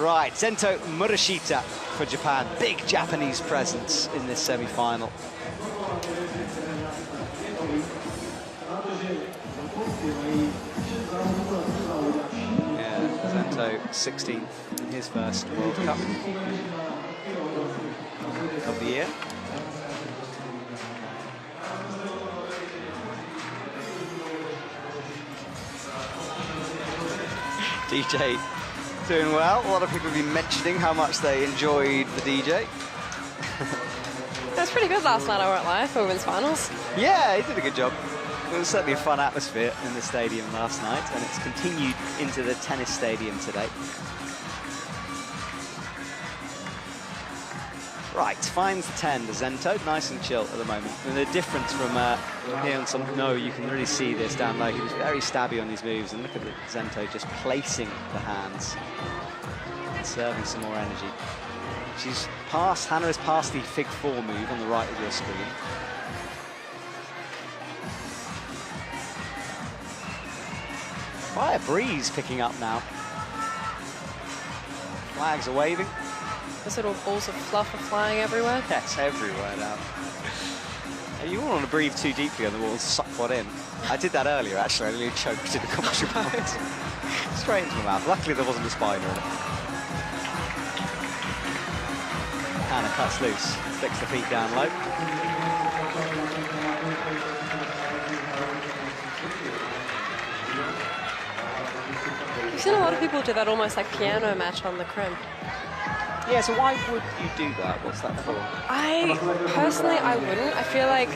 Right, Zento Murashita for Japan. Big Japanese presence in this semi-final. Yeah, Zento 16th in his first World Cup of the year. DJ doing well. A lot of people have been mentioning how much they enjoyed the DJ. That was pretty good last night, I won't lie, for women's finals. Yeah, he did a good job. It was certainly a fun atmosphere in the stadium last night, and it's continued into the tennis stadium today. Right, finds the 10 to Zento, nice and chill at the moment. And the difference from here on some, no, you can really see this down low. He was very stabby on his moves, and look at Zento just placing the hands and serving some more energy. She's passed, Hannah has passed the Fig 4 move on the right of your screen. Quite a breeze picking up now. Flags are waving. Those little balls of fluff are flying everywhere. Yes, everywhere now. You wouldn't want to breathe too deeply on the wall and suck one in. I did that earlier, actually. I nearly choked in the commentary box. Straight into my mouth. Luckily, there wasn't a spider in it. Hannah cuts loose, sticks the feet down low. I've seen a lot of people do that almost like piano match on the crimp. Yeah, so why would you do that? What's that for? Personally, I wouldn't. I feel like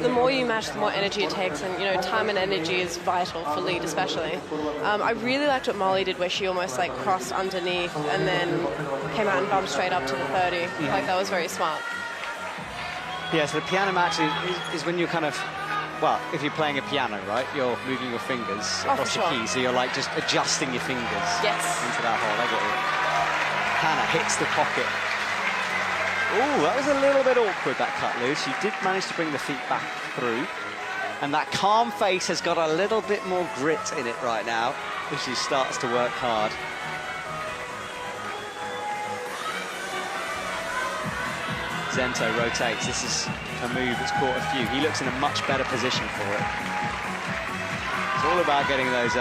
the more you match, the more energy it takes, and you know, time and energy is vital for lead, especially. I really liked what Molly did, where she almost like crossed underneath and then came out and bumped straight up to the 30. Like, that was very smart. Yeah, so the piano match is when you're kind of, well, if you're playing a piano, right, you're moving your fingers across the keys, so you're like just adjusting your fingers into that hole. I get it. Hannah hits the pocket. Oh, that was a little bit awkward, that cut loose. She did manage to bring the feet back through. And that calm face has got a little bit more grit in it right now as she starts to work hard. Zento rotates. This is a move that's caught a few. He looks in a much better position for it. It's all about getting those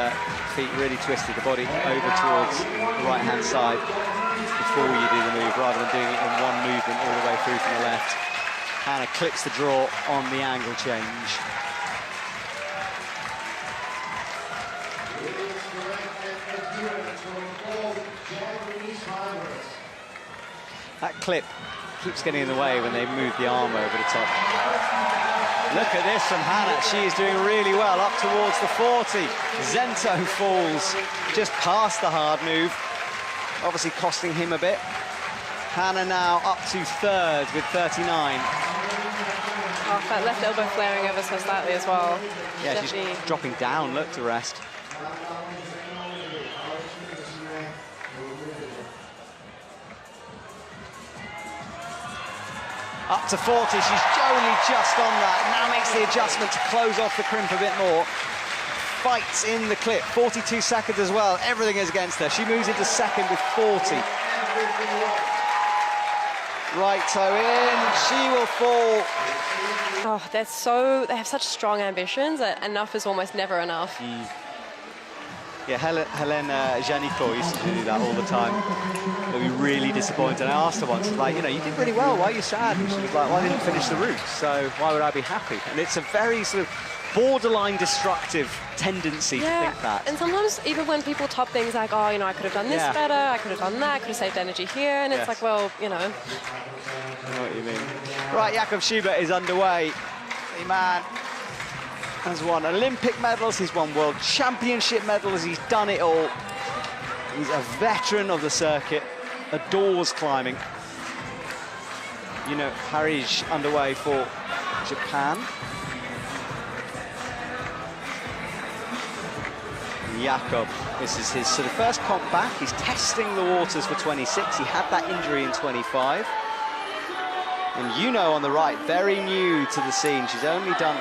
feet really twisted, the body over towards the right-hand side before you do the move, rather than doing it in one movement all the way through from the left. Hannah clips the draw on the angle change. That clip keeps getting in the way when they move the arm over the top. Look at this from Hannah. She is doing really well up towards the 40. Zento falls just past the hard move, obviously costing him a bit. Hannah now up to third with 39. Oh, that left elbow flaring ever so slightly as well. Yeah, she's dropping down, look, to rest. Up to 40, she's only just on that. Now makes the adjustment to close off the crimp a bit more. Fights in the clip, 42 seconds as well. Everything is against her. She moves into second with 40. Right toe in, she will fall. Oh, they have such strong ambitions that enough is almost never enough. Yeah, Hélène Janicot used to do that all the time. They'd be really disappointed. I asked her once, like, you know, you did really well, why are you sad? And she was like, well, I didn't finish the route, so why would I be happy? And it's a very sort of borderline destructive tendency to think that. And sometimes even when people top things like, oh, you know, I could have done this better, I could have done that, I could have saved energy here, and it's like, well, you know. I know what you mean. Right, Jakob Schubert is underway. The man has won Olympic medals, he's won World Championship medals, he's done it all. He's a veteran of the circuit, adores climbing. You know, Harij underway for Japan. Jakob, this is his sort of first comp back. He's testing the waters for 26. He had that injury in 25. And Yuno on the right, very new to the scene. She's only done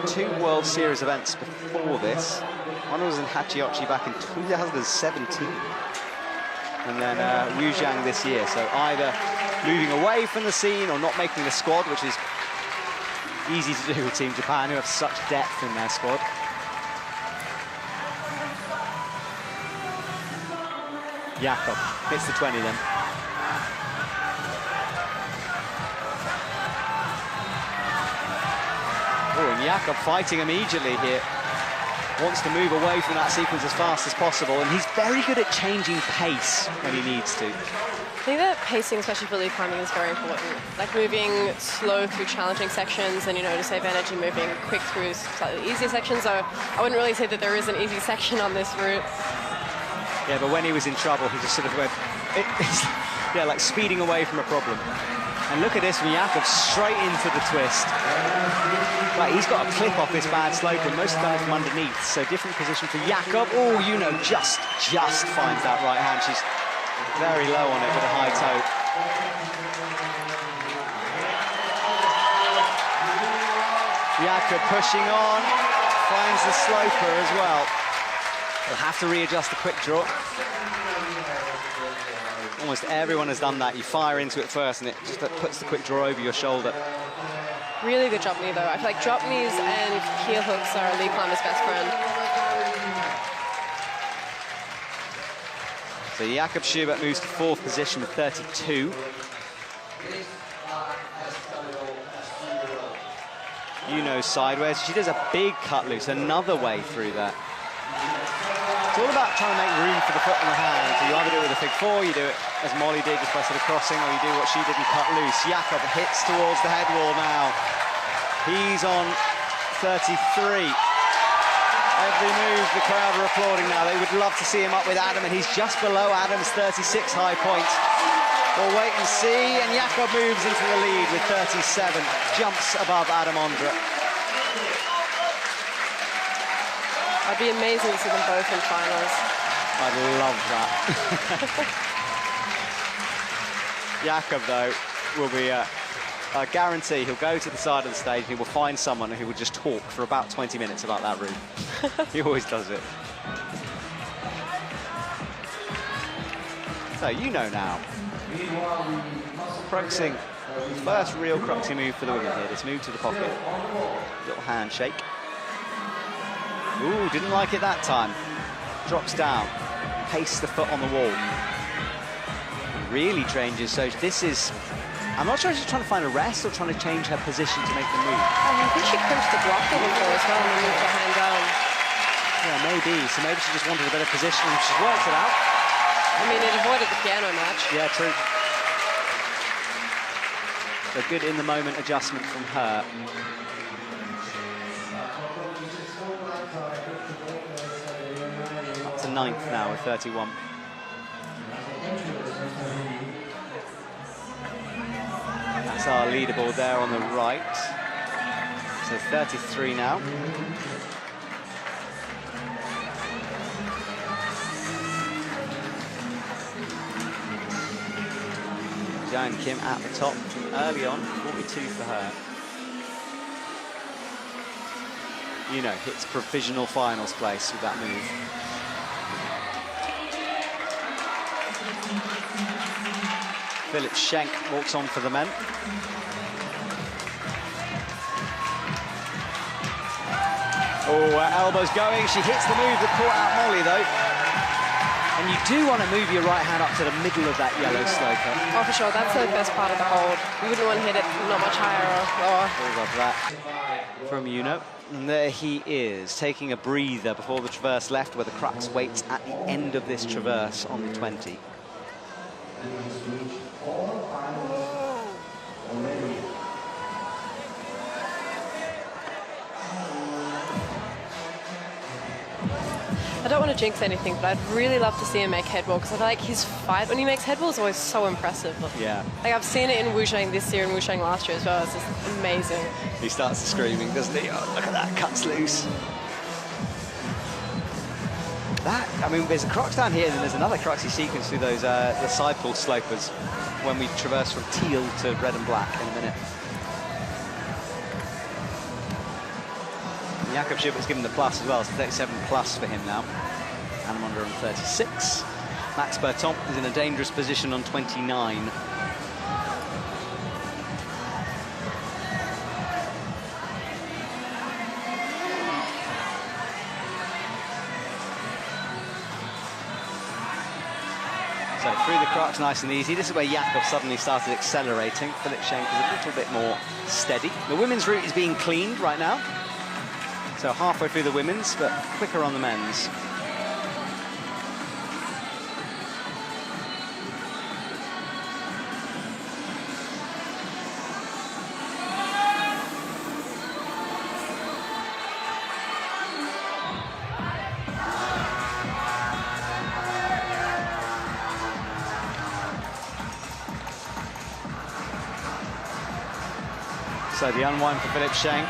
2 World Series events before this. One was in Hachiochi back in 2017. And then Wu Zhang this year. So either moving away from the scene or not making the squad, which is easy to do with Team Japan, who have such depth in their squad. Jakob hits the 20 then. Oh, and Jakob fighting immediately here. Wants to move away from that sequence as fast as possible, and he's very good at changing pace when he needs to. I think that pacing, especially for lead climbing, is very important. Like moving slow through challenging sections and, you know, to save energy, moving quick through slightly easier sections. So I wouldn't really say that there is an easy section on this route. Yeah, but when he was in trouble, he just sort of went, yeah, like speeding away from a problem. And look at this from Jakob, straight into the twist. Right, he's got a clip off this bad slope, and most of them from underneath, so different position for Jakob. Oh, you know, just finds that right hand. She's very low on it with a high toe. Jakob pushing on, finds the sloper as well. He'll have to readjust the quick draw. Almost everyone has done that. You fire into it first and it just puts the quick draw over your shoulder. Really good drop knee though. I feel like drop knees and heel hooks are a lead climber's best friend. So Jakob Schubert moves to 4th position with 32. Yuno sideways. She does a big cut loose, another way through that. It's all about trying to make room for the foot and the hand. So you either do it with a fig 4, you do it as Molly did, just by sort of crossing, or you do what she did and cut loose. Jakob hits towards the head wall now. He's on 33. Every move, the crowd are applauding now. They would love to see him up with Adam, and he's just below Adam's 36 high point. We'll wait and see, and Jakob moves into the lead with 37, jumps above Adam Ondra. I'd be amazing to see them both in finals. I'd love that. Jakob, though, will be a guarantee. He'll go to the side of the stage and he will find someone who will just talk for about 20 minutes about that route. He always does it. So, you know now. Cruxing, first real cruxing move for the women here. This move to the pocket. Little handshake. Ooh, didn't like it that time. Drops down, pastes the foot on the wall. Really changes, so this is... I'm not sure if she's trying to find a rest or trying to change her position to make the move. I think she crimped the block a little as well and then moved her hand down. Yeah, maybe. So maybe she just wanted a better position and she's worked it out. I mean, it avoided the piano match. Yeah, true. A good in-the-moment adjustment from her. Up to 9th now with 31. That's our leaderboard there on the right. So 33 now. Jane Kim at the top from early on, 42 for her. You know, hits provisional finals place with that move. Philip Schenk walks on for the men. Oh, elbows going. She hits the move that caught out Molly, though. And you do want to move your right hand up to the middle of that yellow sloper. Oh, for sure. That's the best part of the hold. You wouldn't want to hit it not much higher or lower. All of that from Yuno. And there he is, taking a breather before the traverse left, where the crux waits at the end of this traverse on the 20. I don't want to jinx anything, but I'd really love to see him make headball, because I feel like his fight when he makes headball is always so impressive. Yeah. Like, I've seen it in Wushang this year and Wushang last year as well. It's just amazing. He starts screaming, doesn't he? Oh, look at that, cuts loose. That, I mean, there's a crux down here, and then there's another cruxy sequence through those the side pull slopers when we traverse from teal to red and black in a minute. Jakob Schubbert's given the plus as well, so 37 plus for him now. Annemunder on 36. Max Berton is in a dangerous position on 29. So through the crux, nice and easy. This is where Jakob suddenly started accelerating. Philip Schenk is a little bit more steady. The women's route is being cleaned right now. So halfway through the women's, but quicker on the men's. So the unwind for Philip Schenk.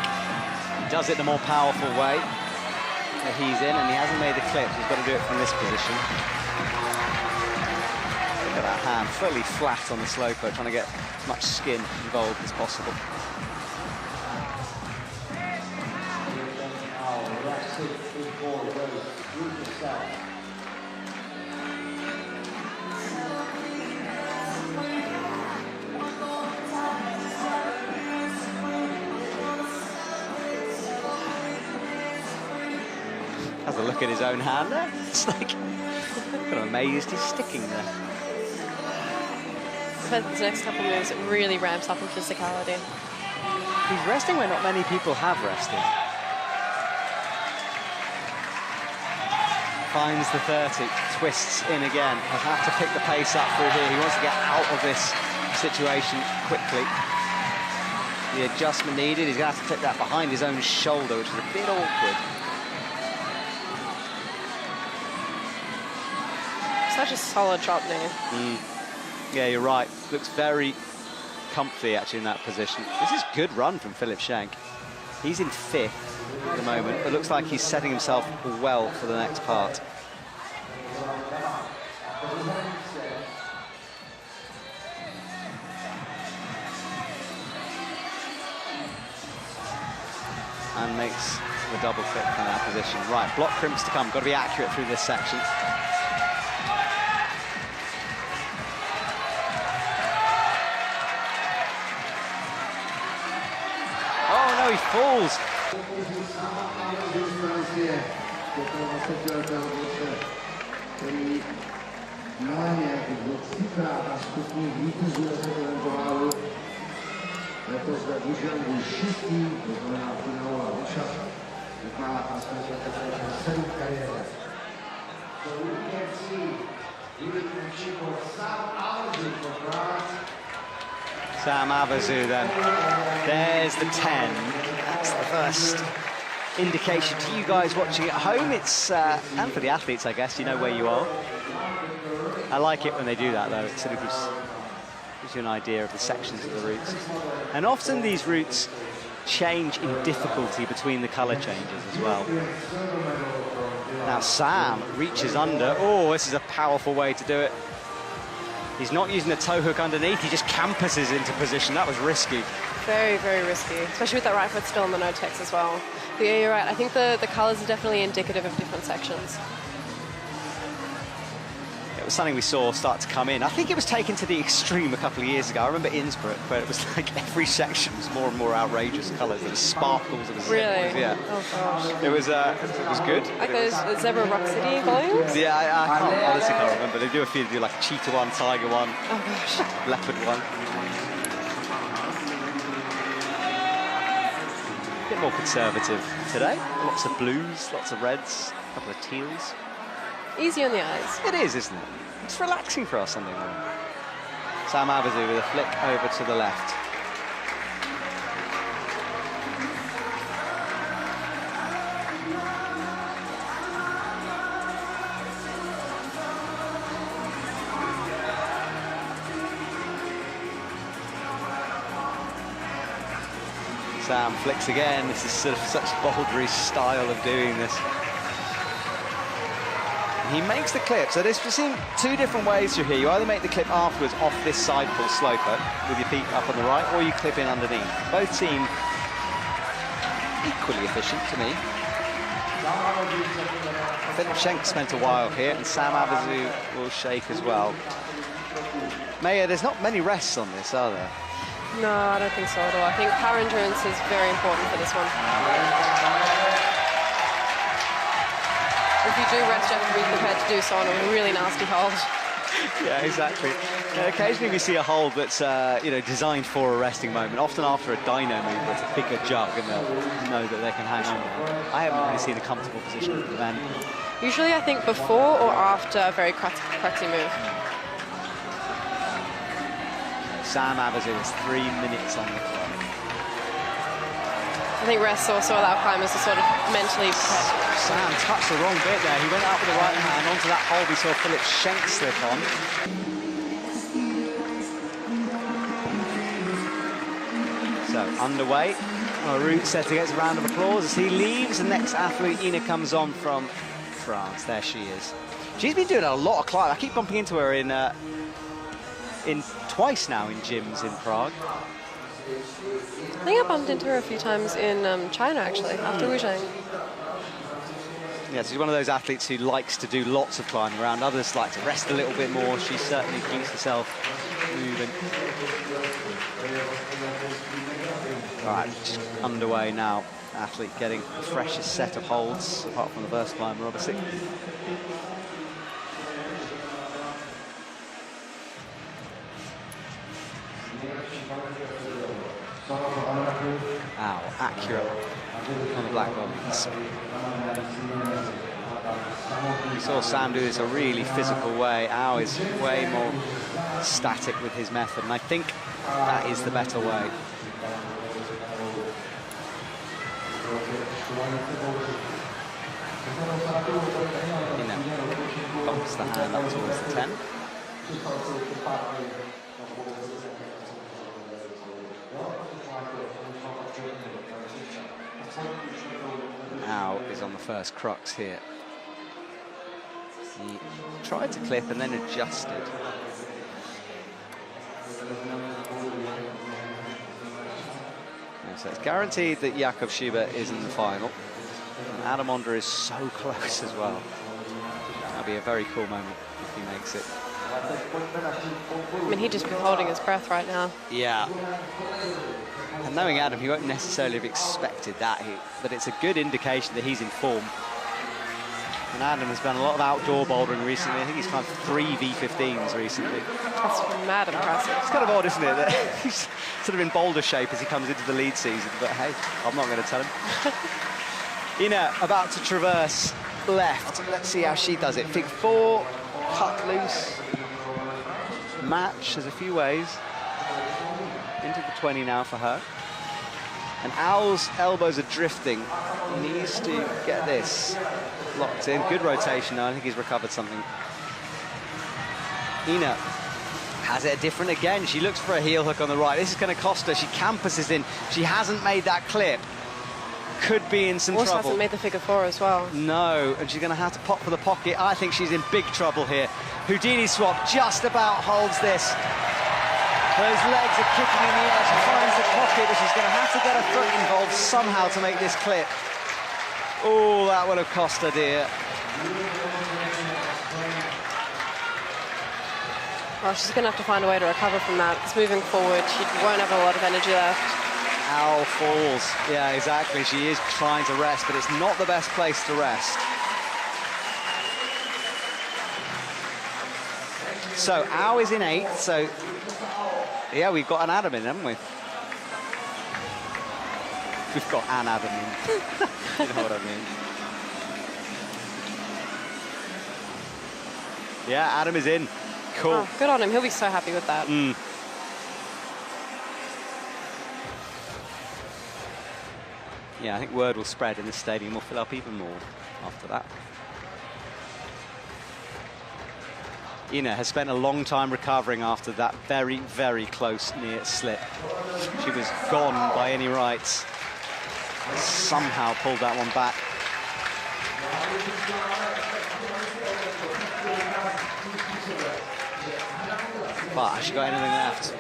Does it the more powerful way that he's in, and he hasn't made the clip. He's got to do it from this position. Look at that hand, fully flat on the sloper, trying to get as much skin involved as possible. Has a look at his own hand there. It's like, I'm amazed he's sticking there. But the next couple of moves, it really ramps up in physicality. He's resting where not many people have rested. Finds the 30, twists in again. He'll have to pick the pace up through here. He wants to get out of this situation quickly. The adjustment needed, he's going to have to take that behind his own shoulder, which is a bit awkward. Such a solid drop knee. Yeah, you're right. Looks very comfy, actually, in that position. This is a good run from Philip Schenk. He's in 5th at the moment, but looks like he's setting himself well for the next part. And makes the double flip from that position. Right, block crimps to come. Got to be accurate through this section. He falls. Sam Avazu then. There's the 10. That's the first indication to you guys watching at home. It's and for the athletes, I guess, you know where you are. I like it when they do that, though. It sort of gives you an idea of the sections of the routes. And often these routes change in difficulty between the colour changes as well. Now Sam reaches under. Oh, this is a powerful way to do it. He's not using a toe hook underneath, he just campuses into position. That was risky. Very, very risky, especially with that right foot still on the no-tex as well. But yeah, you're right. I think the colours are definitely indicative of different sections. Yeah, was something we saw start to come in. I think it was taken to the extreme a couple of years ago. I remember Innsbruck, where it was like every section was more and more outrageous colours. There was sparkles, there was Really? yeah. Oh gosh. It was good. Like those Zebra Rock City volumes? Yeah, I honestly can't remember. They do a few. They do like a cheetah one, tiger one, Oh gosh. leopard one. A bit more conservative today. Lots of blues, lots of reds, a couple of teals. Easy on the eyes. It is, isn't it? It's relaxing for us Sunday morning. Sam Abazu with a flick over to the left. Sam flicks again. This is sort of such Baldry's style of doing this. He makes the clip, so there's seen two different ways through here. You either make the clip afterwards off this side pull sloper with your feet up on the right, or you clip in underneath. Both seem equally efficient to me. Philip Schenk spent a while here, and Sam Abazu will shake as well. Maya, there's not many rests on this, are there? No, I don't think so at all. I think power endurance is very important for this one. If you do rest, you have to be prepared to do so on a really nasty hold. Yeah, exactly. Occasionally we see a hold that's designed for a resting moment, often after a dyno move where it's a bigger jug and they'll know that they can hang on there. I haven't really seen a comfortable position for the men. Usually I think before or after a very crutzy move. Sam Abazu is 3 minutes on the clock. I think rests also allow climbers to sort of mentally prepare. Sam touched the wrong bit there. He went up with the right hand onto that hold. We saw Philip Schenk slip on. So underway. A route set against a round of applause as he leaves. The next athlete, Ina, comes on from France. There she is. She's been doing a lot of climbing. I keep bumping into her in twice now in gyms in Prague. I think I bumped into her a few times in China, actually, after Wuzhang. Yeah, she's one of those athletes who likes to do lots of climbing around. Others like to rest a little bit more. She certainly keeps herself moving. All right, just underway now. Athlete getting the freshest set of holds, apart from the first climber, obviously. Ow, accurate on the black ones. We saw Sam do this a really physical way. Ow is way more static with his method, and I think that is the better way. Bumps the hand up towards the 10. Now is on the first crux here. He tried to clip and then adjusted. So it's guaranteed that Jakob Schubert is in the final. And Adam Onder is so close as well. That'll be a very cool moment if he makes it. I mean, he'd just be holding his breath right now. Yeah. And knowing Adam, he won't necessarily have expected that, but it's a good indication that he's in form. And Adam has done a lot of outdoor bouldering recently. I think he's climbed 3 V15s recently. That's mad impressive. It's kind of odd, isn't it, that he's sort of in boulder shape as he comes into the lead season, but hey, I'm not going to tell him. Ina about to traverse left. Let's see how she does it. Fig 4, cut loose, match. There's a few ways. Into the 20 now for her. And Al's elbows are drifting. He needs to get this locked in. Good rotation now. I think he's recovered something. Ina has it different again. She looks for a heel hook on the right. This is going to cost her. She campuses in. She hasn't made that clip. Could be in some also trouble. Hasn't made the figure 4 as well. No, and she's going to have to pop for the pocket. I think she's in big trouble here. Houdini swap just about holds this. Those legs are kicking in the air. She finds the pocket, but she's going to have to get her foot involved somehow to make this clip. Oh, that would have cost her dear. Well, she's going to have to find a way to recover from that, because moving forward, she won't have a lot of energy left. Al falls. Yeah, exactly. She is trying to rest, but it's not the best place to rest. So Al is in 8th, so yeah, we've got an Adam in, haven't we? We've got an Adam in. You know what I mean? Yeah, Adam is in. Cool. Oh, good on him. He'll be so happy with that. Yeah, I think word will spread and the stadium will fill up even more after that. Ina has spent a long time recovering after that very, very close near slip. She was gone by any rights. Somehow pulled that one back. But has she got anything left?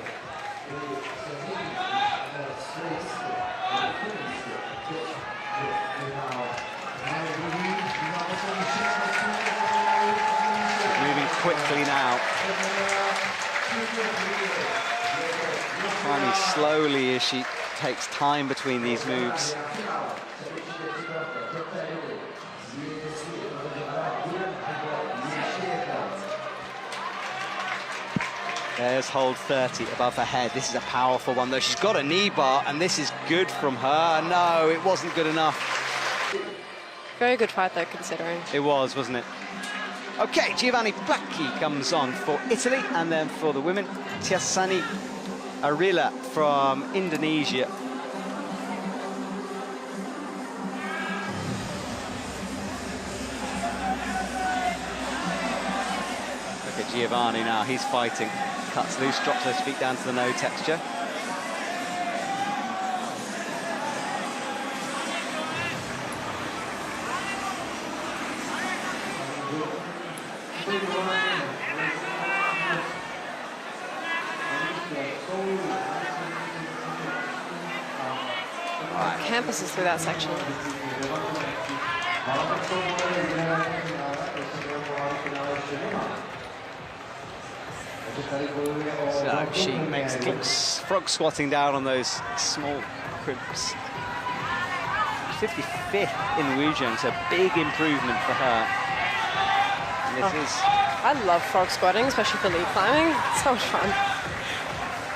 Moving quickly now. Climbing slowly as she takes time between these moves. There's hold 30 above her head. This is a powerful one, though. She's got a knee bar, and this is good from her. No, it wasn't good enough. Very good fight, though, considering. It was, wasn't it? OK, Giovanni Placchi comes on for Italy, and then for the women, Tiasani Arila from Indonesia. Look at Giovanni now, he's fighting. Cuts loose, drops those feet down to the no texture. Campuses through that section. So she keeps frog squatting down on those small crimps. 55th in the Wujing, so big improvement for her. And this is... I love frog squatting, especially for lead climbing. It's so much fun.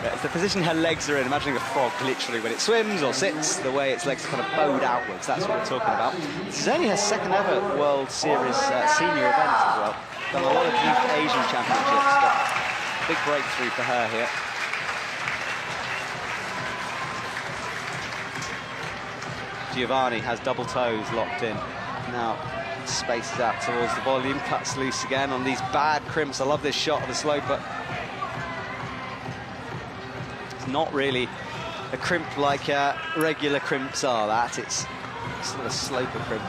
Yeah, it's the position her legs are in, imagining a frog literally when it swims or sits, the way its legs are kind of bowed outwards, that's what we're talking about. This is only her second ever World Series senior event as well. Done a lot of youth Asian championships, but big breakthrough for her here. Giovanni has double toes locked in. Now spaces out towards the volume, cuts loose again on these bad crimps. I love this shot of the sloper. It's not really a crimp like regular crimps are, that. It's sort of a sloper crimp.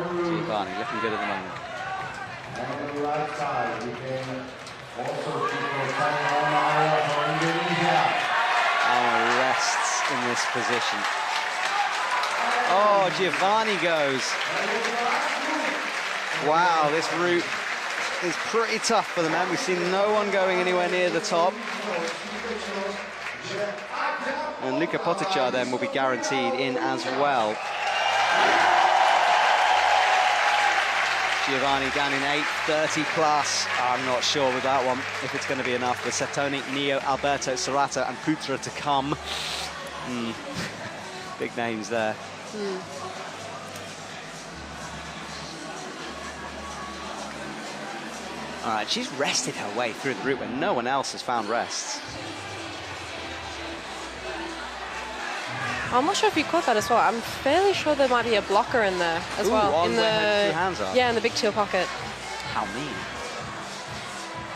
Giovanni looking good at the moment. And on the right side, we can also see Indonesia. Rests in this position. Oh, Giovanni goes. Wow, this route is pretty tough for the men. We've seen no one going anywhere near the top. And Luka Potichar then will be guaranteed in as well. Giovanni down in 8:30 plus. I'm not sure with that one if it's going to be enough. With Satoni, Neo, Alberto, Serrato and Putra to come. Big names there. All right, she's rested her way through the route when no one else has found rests. I'm not sure if you caught that as well. I'm fairly sure there might be a blocker in there as well. In where her two hands are? Yeah, in the big teal pocket. How mean.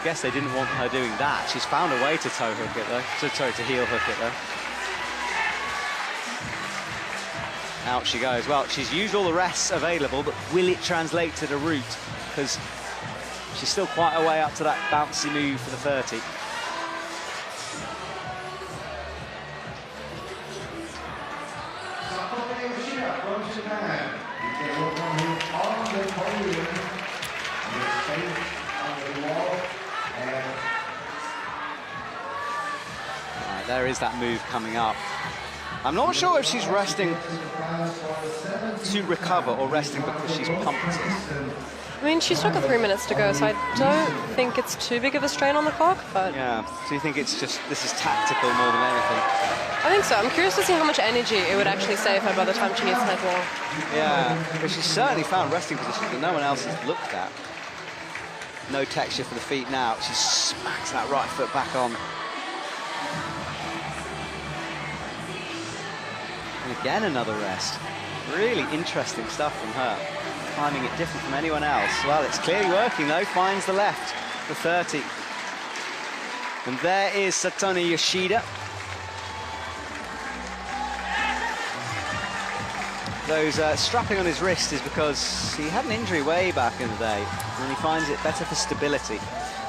Guess they didn't want her doing that. She's found a way to toe hook it though. Sorry, to heel hook it though. Out she goes. Well, she's used all the rests available, but will it translate to the route? Because she's still quite a way up to that bouncy move for the 30. From Japan, you can look on his the podium. You're safe on the wall. Right, there is that move coming up. I'm not sure if she's resting to recover or resting because she's pumped it. I mean, she's still got 3 minutes to go, so I don't think it's too big of a strain on the clock, but... Yeah, so you think it's just, this is tactical more than anything? I think so. I'm curious to see how much energy it would actually save her by the time she hits that wall. Yeah, but she's certainly found resting positions that no one else has looked at. No texture for the feet now. She smacks that right foot back on. And again, another rest. Really interesting stuff from her. Timing it different from anyone else. Well, it's clearly working though. Finds the left for 30. And there is Satomi Yoshida. Those strapping on his wrist is because he had an injury way back in the day, and he finds it better for stability.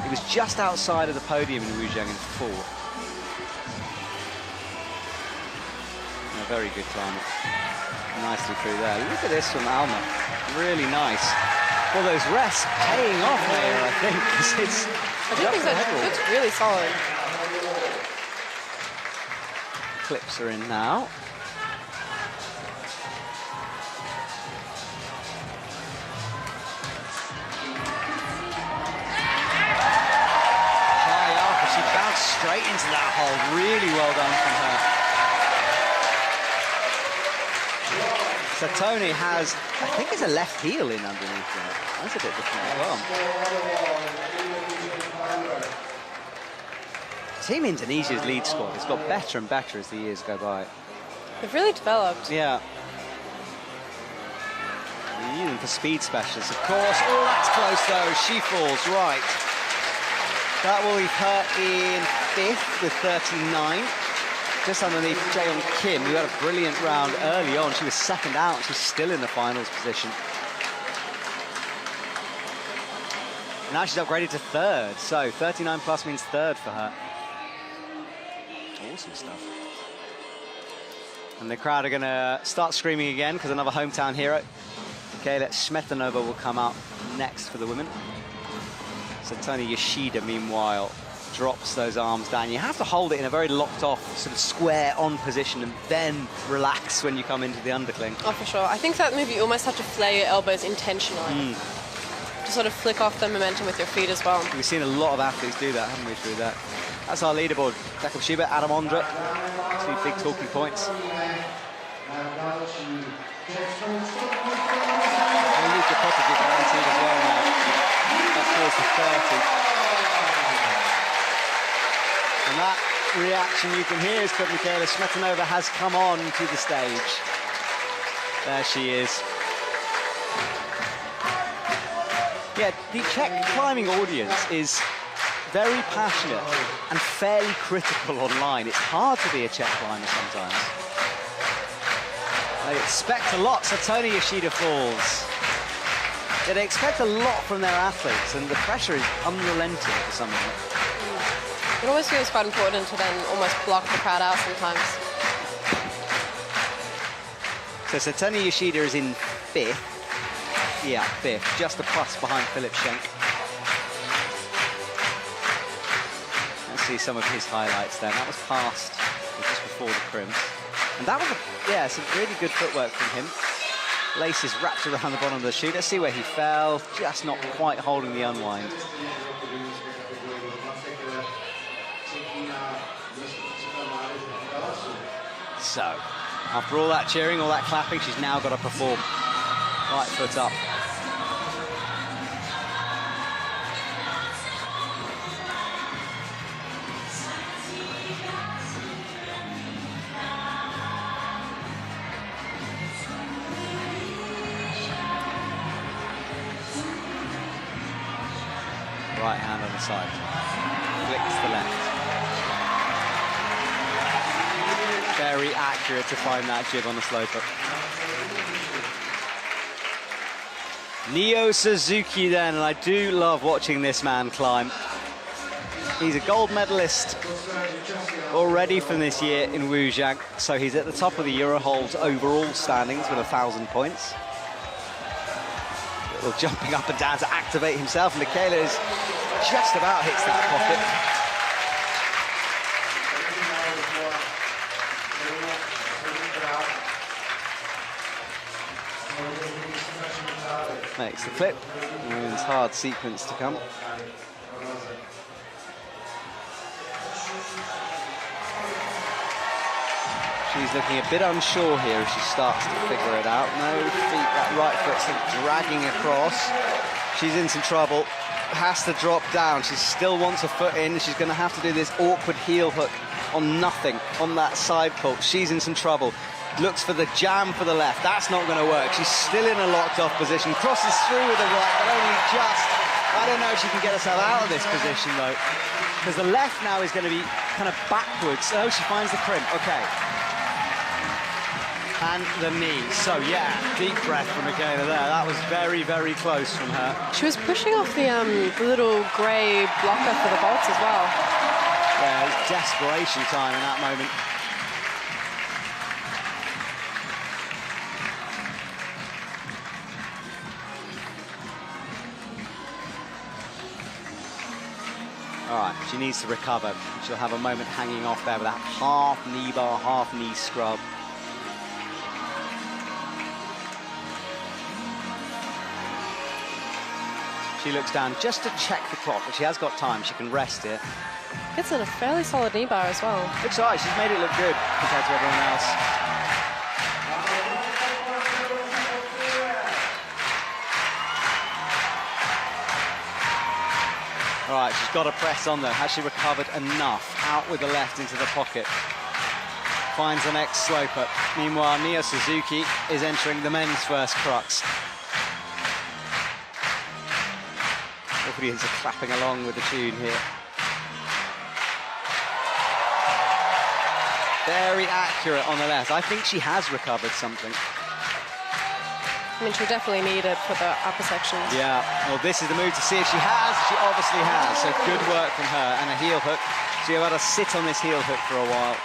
He was just outside of the podium in Wujiang in 4th. A very good climb. Nicely through there. Look at this from Alma. Really nice. Well, those rests paying off there, I think, because it's... I do think that looks really solid. Clips are in now. High up, and she bounced straight into that hole. Really well done from her. Satomi has, I think it's a left heel in underneath there. That's a bit different as well. Team Indonesia's lead squad has got better and better as the years go by. They've really developed. Yeah. We need them for speed specialists, of course. Oh, that's close though. She falls right. That will leave her in 5th with 39. Just underneath Jaeon Kim, who had a brilliant round early on. She was 2nd out. She's still in the finals position. Now she's upgraded to 3rd. So 39 plus means 3rd for her. Awesome stuff. And the crowd are going to start screaming again because another hometown hero, Michaela Smetanova, will come out next for the women. Satomi Yoshida, meanwhile, drops those arms down. You have to hold it in a very locked off, sort of square on position and then relax when you come into the undercling. Oh, for sure. I think that move you almost have to flare your elbows intentionally. To sort of flick off the momentum with your feet as well. We've seen a lot of athletes do that, haven't we, through that. That's our leaderboard. Jakob Schubert, Adam Ondra, 2 big talking points. Luka Popovic guaranteed as well now. Up towards the 30. And that reaction you can hear is that Michaela Smetanova has come on to the stage. There she is. Yeah, the Czech climbing audience is very passionate and fairly critical online. It's hard to be a Czech climber sometimes. They expect a lot. Satomi Yoshida falls. Yeah, they expect a lot from their athletes, and the pressure is unrelenting for some of them. It always feels quite important to then almost block the crowd out sometimes. So Satomi Yoshida is in 5th. Yeah, 5th, just a plus behind Philip Schenk. Let's see some of his highlights then. That was past just before the crimp. And that was, some really good footwork from him. Laces wrapped around the bottom of the shoe. Let's see where he fell, just not quite holding the unwind. So, after all that cheering, all that clapping, she's now got to perform. Right foot up. Right hand on the side. Flicks the left. Very accurate to find that jib on the slope up. Neo Suzuki then, and I do love watching this man climb. He's a gold medalist already from this year in Wujiang, so he's at the top of the Euroholds overall standings with 1,000 points. Little jumping up and down to activate himself. Michaela is just about hits that pocket. Makes the flip. It's hard sequence to come. She's looking a bit unsure here as she starts to figure it out. No feet, that right foot sort of dragging across. She's in some trouble. Has to drop down. She still wants a foot in. She's going to have to do this awkward heel hook on nothing, on that side pull. She's in some trouble. Looks for the jam for the left. That's not going to work. She's still in a locked off position. Crosses through with the right, but only just. I don't know if she can get herself out of this position though, because the left now is going to be kind of backwards. Oh, she finds the crimp. Okay. And the knee. So yeah, deep breath from Michaela there. That was very, very close from her. She was pushing off the little grey blocker for the bolts as well. Yeah, it was desperation time in that moment. All right, she needs to recover. She'll have a moment hanging off there with that half knee bar, half knee scrub. She looks down just to check the clock, but she has got time. She can rest here. Gets in a fairly solid knee bar as well. Looks all right. She's made it look good compared to everyone else. All right, she's got to press on though. Has she recovered enough? Out with the left into the pocket. Finds the next sloper. Meanwhile, Mio Suzuki is entering the men's first crux. Audience are clapping along with the tune here. Very accurate on the left. I think she has recovered something. I mean, she'll definitely need it for the upper sections. Yeah, well, this is the move to see if she has. She obviously has, so good work from her. And a heel hook. She'll be able to sit on this heel hook for a while.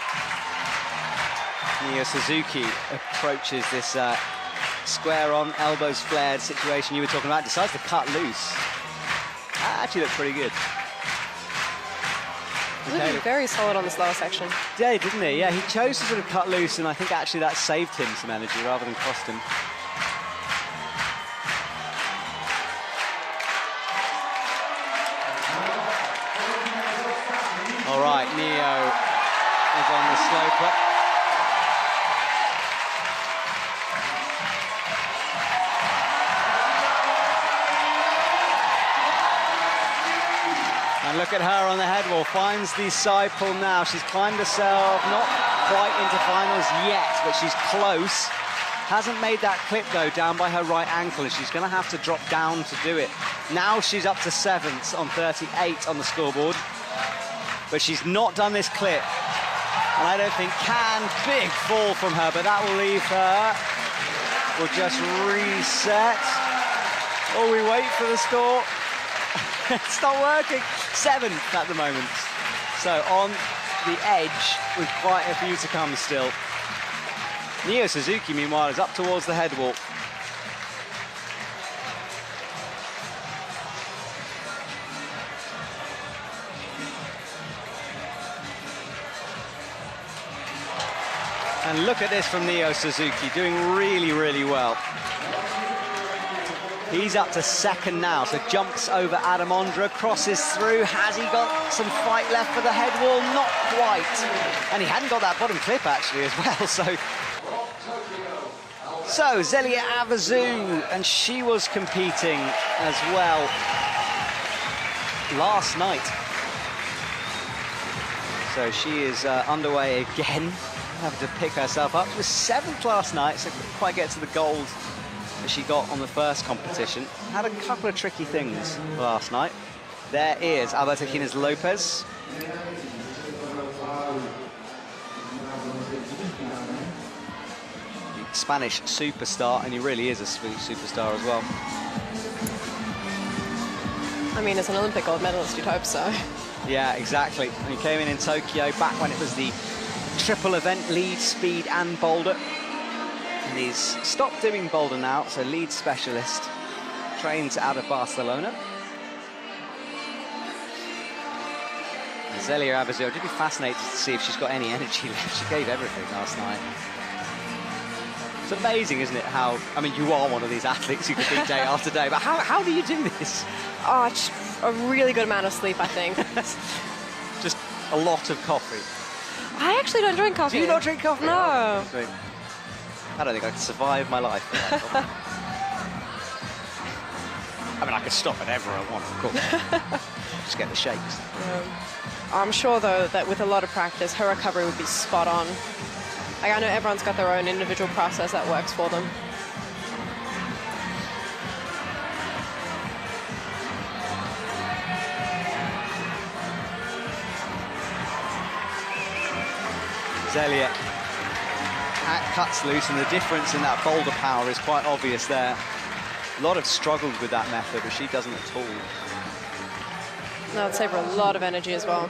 Mio Suzuki approaches this square on, elbows flared situation you were talking about. Decides to cut loose. That actually looked pretty good. Really very solid on this lower section. Yeah, didn't he? Yeah, he chose to sort of cut loose, and I think actually that saved him some energy rather than cost him. All right, Neo is on the sloper. And look at her on the head wall, finds the side pull now. She's climbed herself, not quite into finals yet, but she's close. Hasn't made that clip though, down by her right ankle, and she's gonna have to drop down to do it. Now she's up to 7th on 38 on the scoreboard, but she's not done this clip. And I don't think big fall from her, but that will leave her. We'll just reset. Oh, we wait for the score. It's not working. 7th at the moment. So on the edge with quite a few to come still. Mio Suzuki, meanwhile, is up towards the head wall. And look at this from Mio Suzuki, doing really, really well. He's up to 2nd now, so jumps over Adam Ondra, crosses through. Has he got some fight left for the head wall? Not quite. And he hadn't got that bottom clip, actually, as well, So Zelia Avazou, and she was competing as well last night. So she is underway again, having to pick herself up. She was 7th last night, so couldn't quite get to the gold that she got on the first competition. Had a couple of tricky things last night. There is Alberto Quines Lopez. Spanish superstar, and he really is a superstar as well. I mean, as an Olympic gold medalist, you'd hope so. Yeah, exactly. And he came in Tokyo back when it was the triple event, lead, speed and boulder. And he's stopped doing boulder now, so lead specialist. trains out of Barcelona. Zelia Abazou, I'd be fascinated to see if she's got any energy left. She gave everything last night. It's amazing, isn't it, how, I mean, you are one of these athletes who compete day after day, but how do you do this? Oh, it's a really good amount of sleep, I think. Just a lot of coffee. I actually don't drink coffee. Do you not drink coffee? No. Oh, I don't think I could survive my life without coffee. I mean, I could stop whenever I want, of course. Just get the shakes. I'm sure, though, that with a lot of practice, her recovery would be spot on. Like, I know everyone's got their own individual process that works for them. Zelia cuts loose, and the difference in that boulder power is quite obvious there. A lot have struggled with that method, but she doesn't at all. No, it'd save her a lot of energy as well.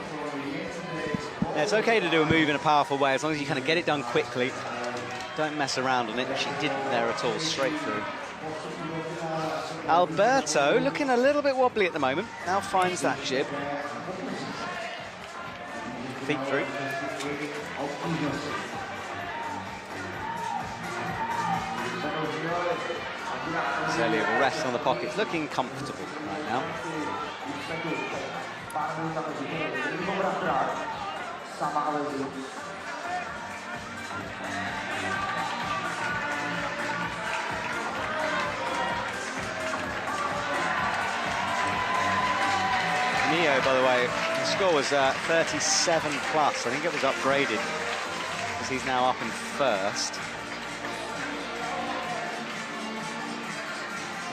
Yeah, it's okay to do a move in a powerful way as long as you kind of get it done quickly. Don't mess around on it. She didn't there at all, straight through. Alberto looking a little bit wobbly at the moment. Now finds that jib. Feet through. Zelia will rest on the pockets, looking comfortable right now. Neo, by the way, the score was 37 plus. I think it was upgraded because he's now up in first.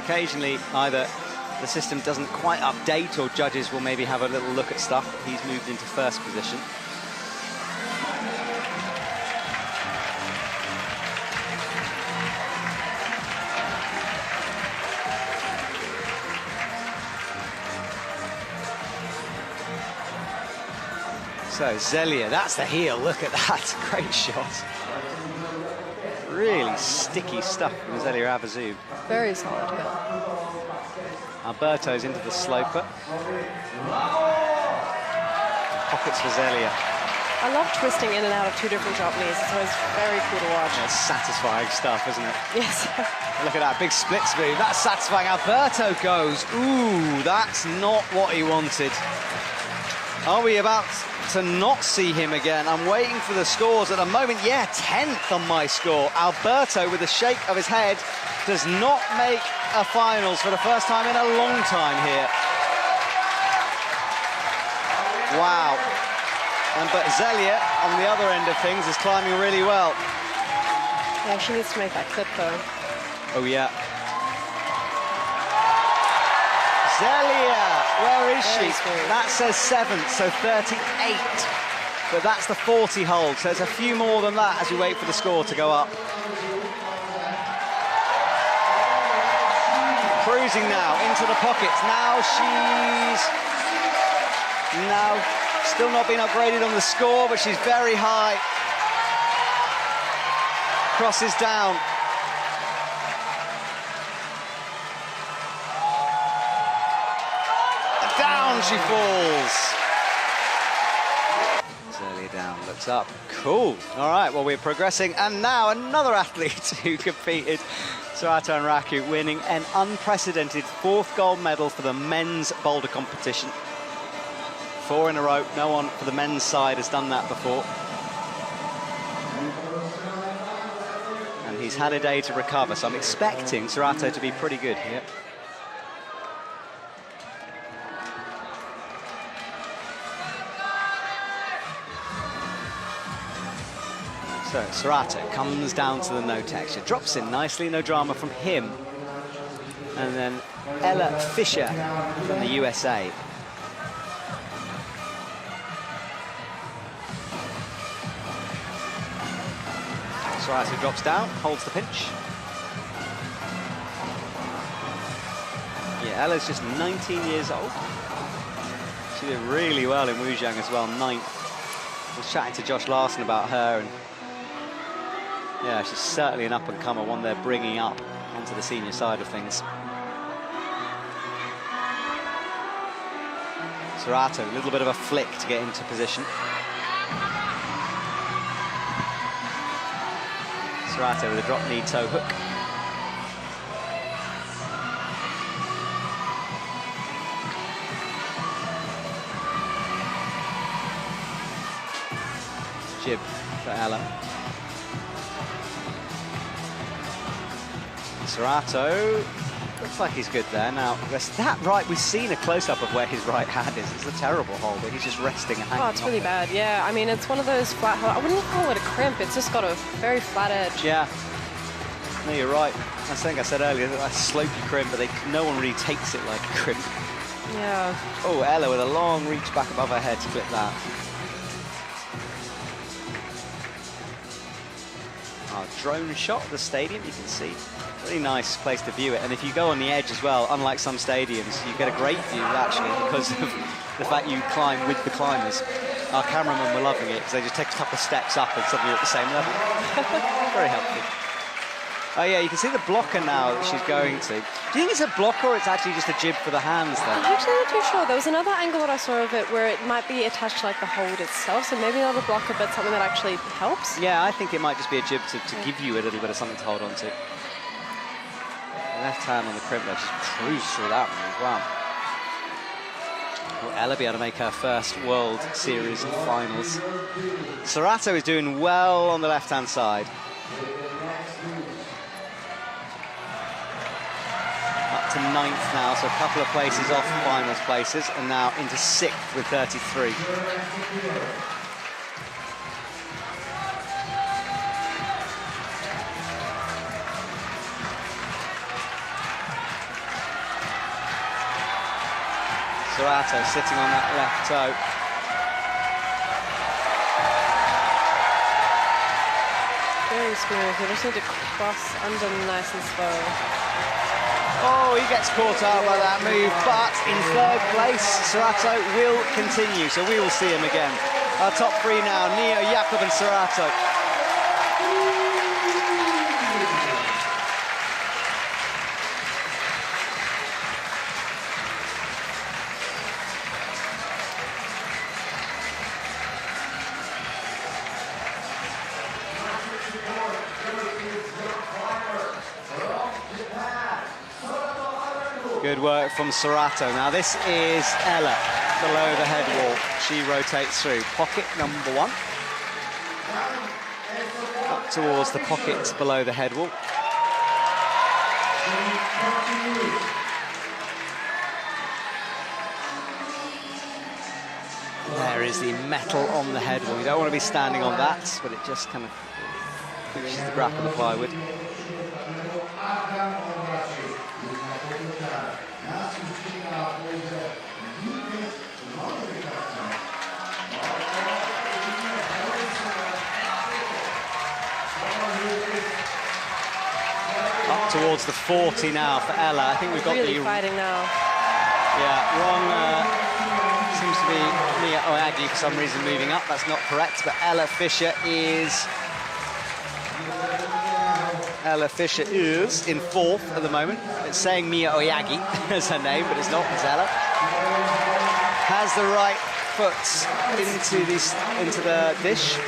Occasionally, either the system doesn't quite update or judges will maybe have a little look at stuff. He's moved into first position. So Zelia, that's the heel, look at that, great shot. Really sticky stuff from Zelia Abazou. Very solid heel. Alberto's into the sloper. Pockets for Zelia. I love twisting in and out of two different drop knees. It's always very cool to watch. It's satisfying stuff, isn't it? Yes. Look at that big splits move. That's satisfying. Alberto goes. Ooh, that's not what he wanted. Are we about to not see him again? I'm waiting for the scores at the moment. Yeah, 10th on my score. Alberto, with a shake of his head, does not make a finals for the first time in a long time here. Wow. But Zelia, on the other end of things, is climbing really well. Yeah, she needs to make that clip, though. Oh, yeah. Zelia, where is she? That says 7th, so 38. But that's the 40 hold, so there's a few more than that as we wait for the score to go up. Cruising now into the pockets. Now she's still not been upgraded on the score, but she's very high. Crosses down. Down she falls. Zelia down, looks up. Cool. All right, well, we're progressing. And now another athlete who competed, Suharto Ranraku, winning an unprecedented 4th gold medal for the men's boulder competition. 4 in a row. No one for the men's side has done that before. And he's had a day to recover, so I'm expecting Suharto to be pretty good here. So Suharto comes down to the no texture, drops in nicely, no drama from him. And then Ella Fisher from the USA. Suharto drops down, holds the pinch. Yeah, Ella's just 19 years old. She did really well in Wuzhang as well, 9th. I was chatting to Josh Larson about her, and yeah, she's certainly an up-and-comer, one they're bringing up onto the senior side of things. Serato, a little bit of a flick to get into position. Serato with a drop knee toe hook. Jib for Ella. Serato looks like he's good there. Now, that right, we've seen a close-up of where his right hand is. It's a terrible hold, but he's just resting and hanging. Oh, it's really bad, yeah. I mean, it's one of those flat holds. I wouldn't call it a crimp. It's just got a very flat edge. Yeah. No, you're right. I think I said earlier that that's a slopey crimp, but no one really takes it like a crimp. Yeah. Oh, Ella with a long reach back above her head to clip that. Oh, drone shot of the stadium, you can see. Really nice place to view it, and if you go on the edge as well, unlike some stadiums, you get a great view actually because of the fact you climb with the climbers. Our cameramen were loving it because they just take a couple of steps up and suddenly you're at the same level. Very helpful. Oh yeah, you can see the blocker now that she's going to. Do you think it's a blocker or it's actually just a jib for the hands there? I'm actually not too sure. There was another angle that I saw of it where it might be attached to like the hold itself, so maybe not a blocker but something that actually helps. Yeah, I think it might just be a jib to give you a little bit of something to hold on to. Left hand on the crimp there, just cruise through that one as well. Will Ella be able to make her first World Series finals? Serato is doing well on the left-hand side. Up to 9th now, so a couple of places off finals places, and now into 6th with 33. Serato sitting on that left toe. Very smooth. You just need to cross under nice and slow. Oh, he gets caught out by that move, but in 3rd place, Serato will continue, so we will see him again. Our top 3 now, Neo, Jakob and Serato. Good work from Serato. Now this is Ella below the head wall. She rotates through. Pocket number 1. Up towards the pocket below the head wall. There is the metal on the head wall. You don't want to be standing on that, but it just kind of pushes the grap of the plywood. Up towards the 40 now for Ella. I think we've got really fighting now. Yeah, wrong. Seems to be Mia Oyagi for some reason moving up. That's not correct, but Ella Fisher is in 4th at the moment. It's saying Mia Oyagi as her name, but it's not. It's Ella. Has the right foot into the dish.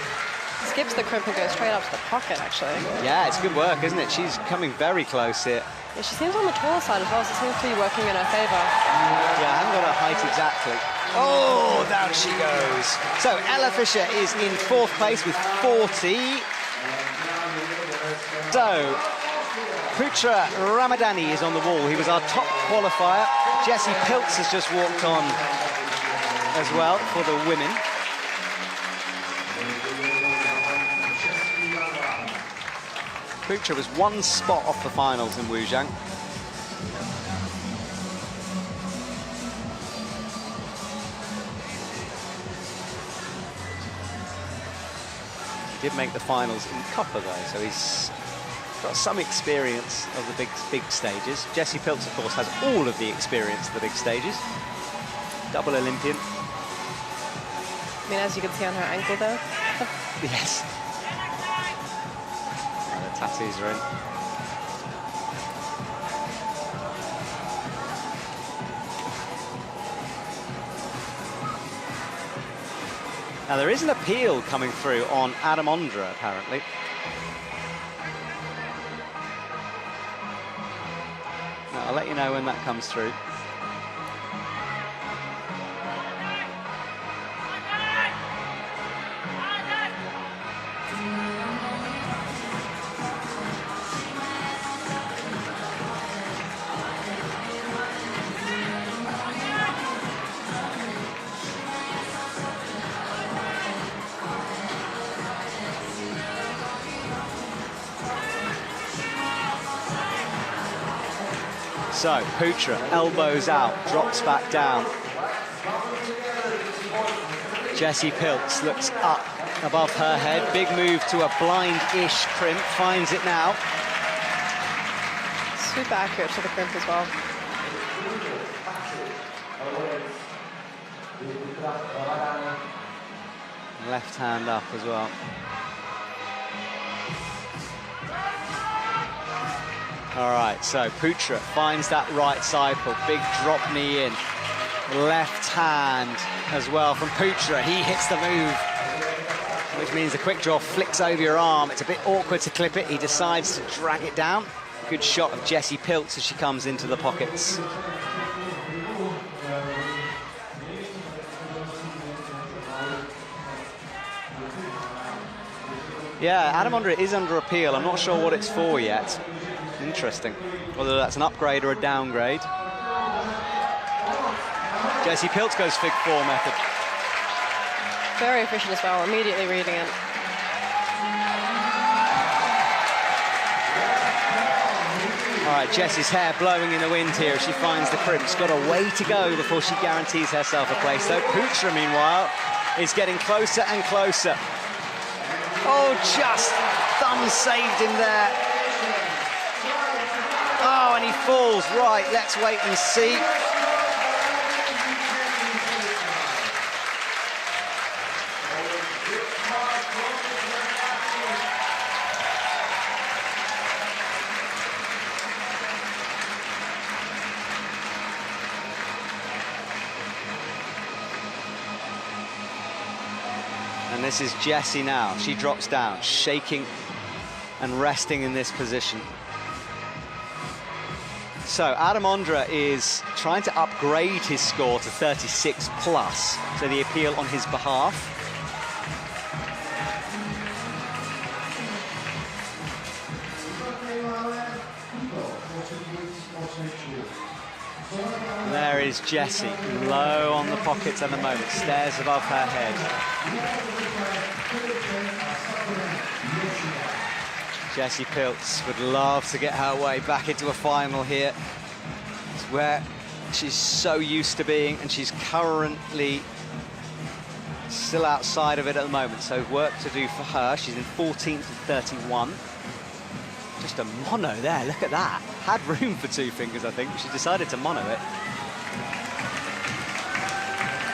Skips the crimp and goes straight up to the pocket, actually. Yeah, it's good work, isn't it? She's coming very close here. Yeah, she seems on the taller side as well, so it seems to be working in her favour. Yeah, I haven't got her height exactly. Oh, down she goes. So Ella Fisher is in 4th place with 40. So Putra Ramadani is on the wall. He was our top qualifier. Jessie Piltz has just walked on as well for the women. Putra was 1 spot off the finals in Wujiang. He did make the finals in copper though, so he's got some experience of the big stages. Jessie Piltz, of course, has all of the experience of the big stages. Double Olympian. I mean, as you can see on her ankle there. Yes. The tattoos are in. Now, there is an appeal coming through on Adam Ondra, apparently. Now, I'll let you know when that comes through. So, Putra, elbows out, drops back down. Jessie Pilz looks up above her head. Big move to a blind-ish crimp, finds it now. Super accurate to the crimp as well. Left hand up as well. All right, so Putra finds that right side pull, big drop knee in. Left hand as well from Putra. He hits the move, which means the quick draw flicks over your arm. It's a bit awkward to clip it. He decides to drag it down. Good shot of Jessie Pilz as she comes into the pockets. Yeah, Adam Ondra is under appeal. I'm not sure what it's for yet. Interesting. Whether that's an upgrade or a downgrade. Jessie Pilz goes Fig 4 method. Very efficient as well, immediately reading it. All right, Jessie's hair blowing in the wind here as she finds the crimp. She's got a way to go before she guarantees herself a place, though. Putra, meanwhile, is getting closer and closer. Oh, just thumb saved him there. Oh, and he falls. Right, let's wait and see. And this is Jessie now. She drops down, shaking and resting in this position. So Adam Ondra is trying to upgrade his score to 36 plus, so the appeal on his behalf. And there is Jessie, low on the pockets at the moment, stares above her head. Jessie Pilz would love to get her way back into a final here. It's where she's so used to being, and she's currently still outside of it at the moment, so work to do for her. She's in 14th and 31. Just a mono there, look at that. Had room for two fingers, I think, but she decided to mono it.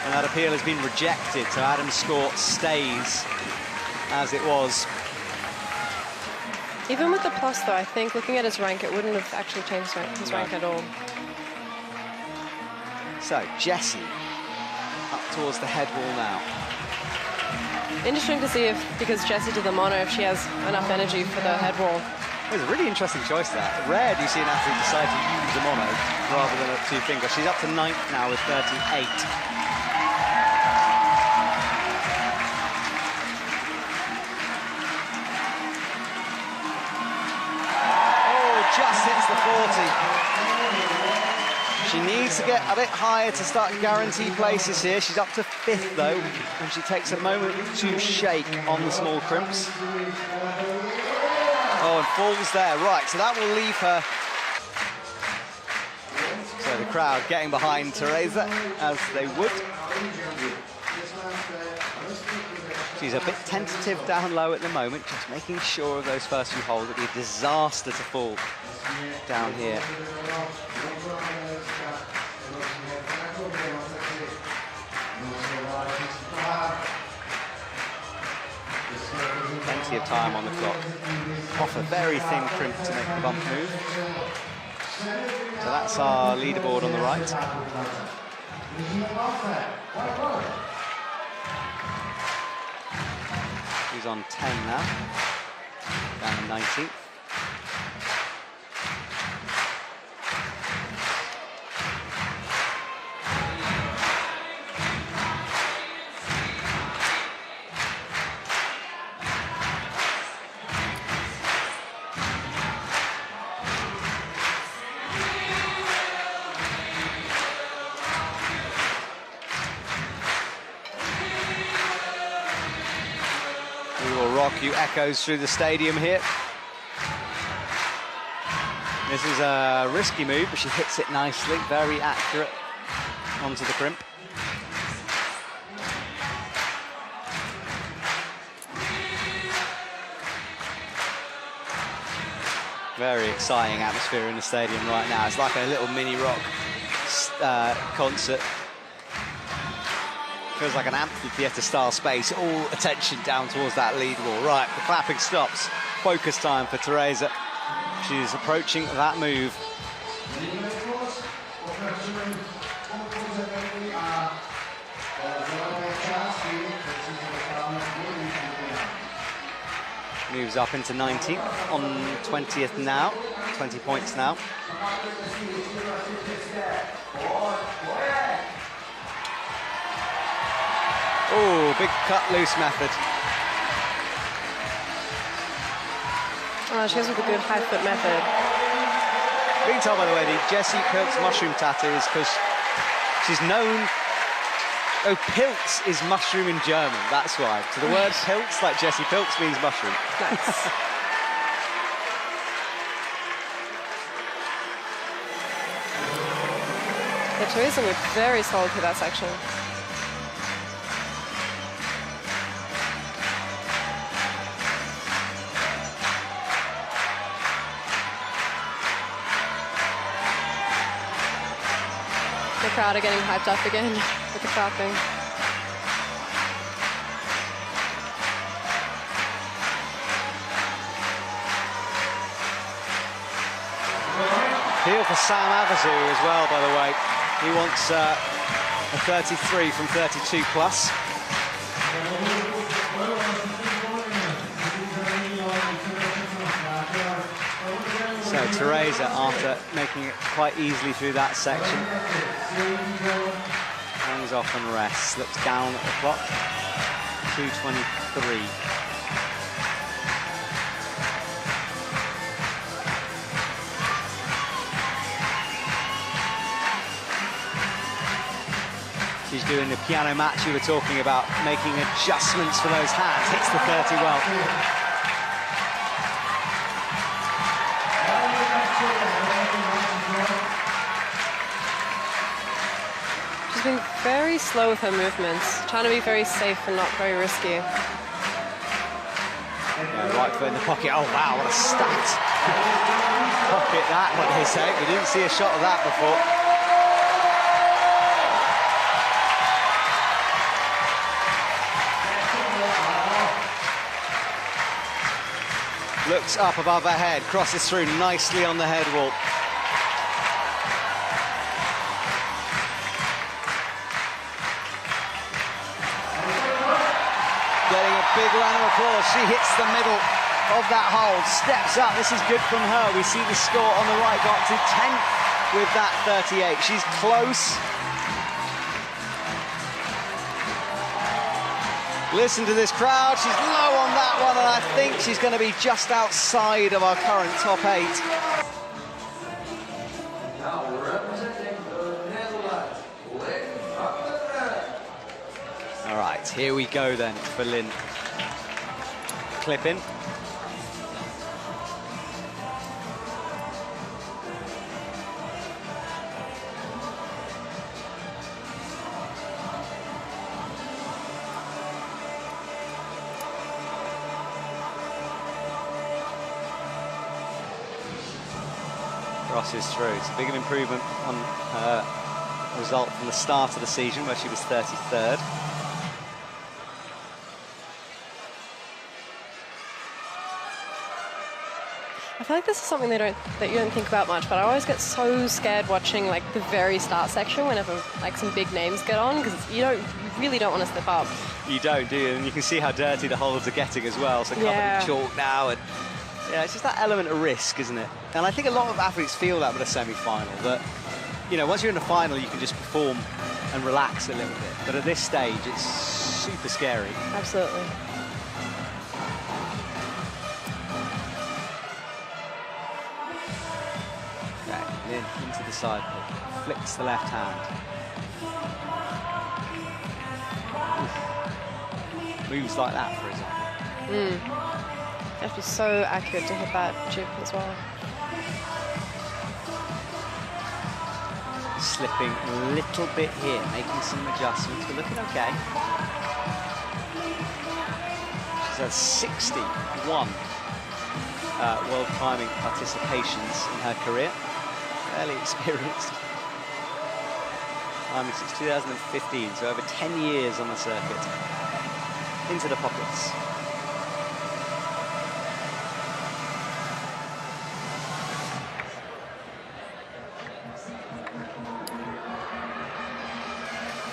And that appeal has been rejected, so Adam's score stays as it was. Even with the plus, though, I think looking at his rank, it wouldn't have actually changed his rank at all. So, Jessie up towards the head wall now. Interesting to see if, because Jessie did the mono, if she has enough energy for the head wall. It was a really interesting choice there. Rare do you see an athlete decide to use a mono rather than a two finger. She's up to 9th now with 38. Just hits the 40. She needs to get a bit higher to start to guarantee places here. She's up to 5th though, and she takes a moment to shake on the small crimps. Oh, and falls there. Right, so that will leave her. So the crowd getting behind Teresa, as they would. She's a bit tentative down low at the moment, just making sure of those first few holes. It'd be a disaster to fall down here. Plenty of time on the clock. Off a very thin crimp to make the bump move. So that's our leaderboard on the right. She's on 10 now, down to 19th. Rock you echoes through the stadium here. This is a risky move, but she hits it nicely, very accurate onto the crimp. Very exciting atmosphere in the stadium right now. It's like a little mini rock concert. Feels like an amphitheatre-style space, all attention down towards that lead wall. Right, the clapping stops. Focus time for Teresa. She's approaching that move. Moves up into 19th, on 20th now, 20 points now. Oh, big cut loose method. Oh, she goes with a good high foot method. Being told, by the way, the Jessie Pilz mushroom tattoo is because she's known. Oh, Pilz is mushroom in German, that's why. So the word Pilz, like Jessie Pilz, means mushroom. Nice. Yeah, Teresa looked very solid through that section. The crowd are getting hyped up again with the clapping. Appeal for Sam Avazu as well, by the way. He wants a 33 from 32 plus. So Teresa, after making it quite easily through that section, hangs off and rests, looks down at the clock, 2:23. She's doing the piano match you were talking about, making adjustments for those hands, hits the 30 well. She's been very slow with her movements, trying to be very safe and not very risky. Yeah, right foot in the pocket. Oh wow, what a stat. Pocket that, what they say. We didn't see a shot of that before. Looks up above her head, crosses through nicely on the head wall. Getting a big round of applause. She hits the middle of that hold, steps up. This is good from her. We see the score on the right, got to 10th with that 38. She's close. Listen to this crowd, she's low on that one, and I think she's going to be just outside of our current top 8. Now representing the Netherlands, Lynn van der Breggen. All right, here we go then for Lynn. Clip in. Crosses through. It's a big improvement on her result from the start of the season, where she was 33rd. I feel like this is something that you don't think about much, but I always get so scared watching like the very start section whenever like some big names get on, because you really don't want to slip up. You don't, do you? And you can see how dirty the holds are getting as well. So covered in chalk now, and yeah, it's just that element of risk, isn't it? And I think a lot of athletes feel that with a semi-final, that you know, once you're in the final, you can just perform and relax a little bit. But at this stage, it's super scary. Absolutely. Into the side hook, flicks the left hand. Oof. Moves like that, for example. You have to be so accurate to hit that jib as well. Slipping a little bit here, making some adjustments, but looking okay. She's had 61 world climbing participations in her career. Fairly experienced. Climbing since 2015, so over 10 years on the circuit. Into the pockets.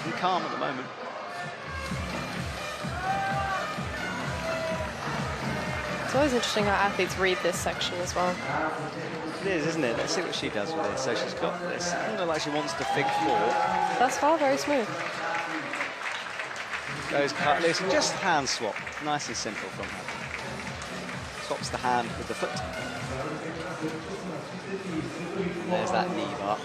And calm at the moment. It's always interesting how athletes read this section as well. It is, isn't it? Let's see what she does with this. So she's got this. It doesn't look like she wants to fig four. Thus far, very smooth. Goes cut loose and just hand swap. Nice and simple from her. Swaps the hand with the foot. There's that knee bar.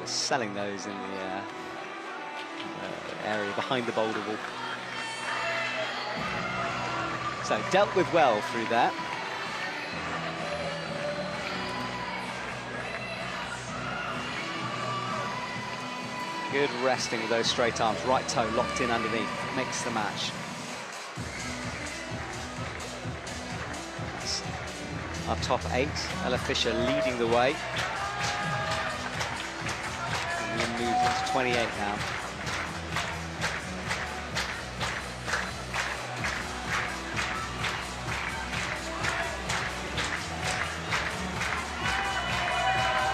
Selling those in the area behind the boulder wall. So dealt with well through that. Good resting with those straight arms. Right toe locked in underneath. Makes the match. That's our top 8. Ella Fisher leading the way. Moves into 28 now.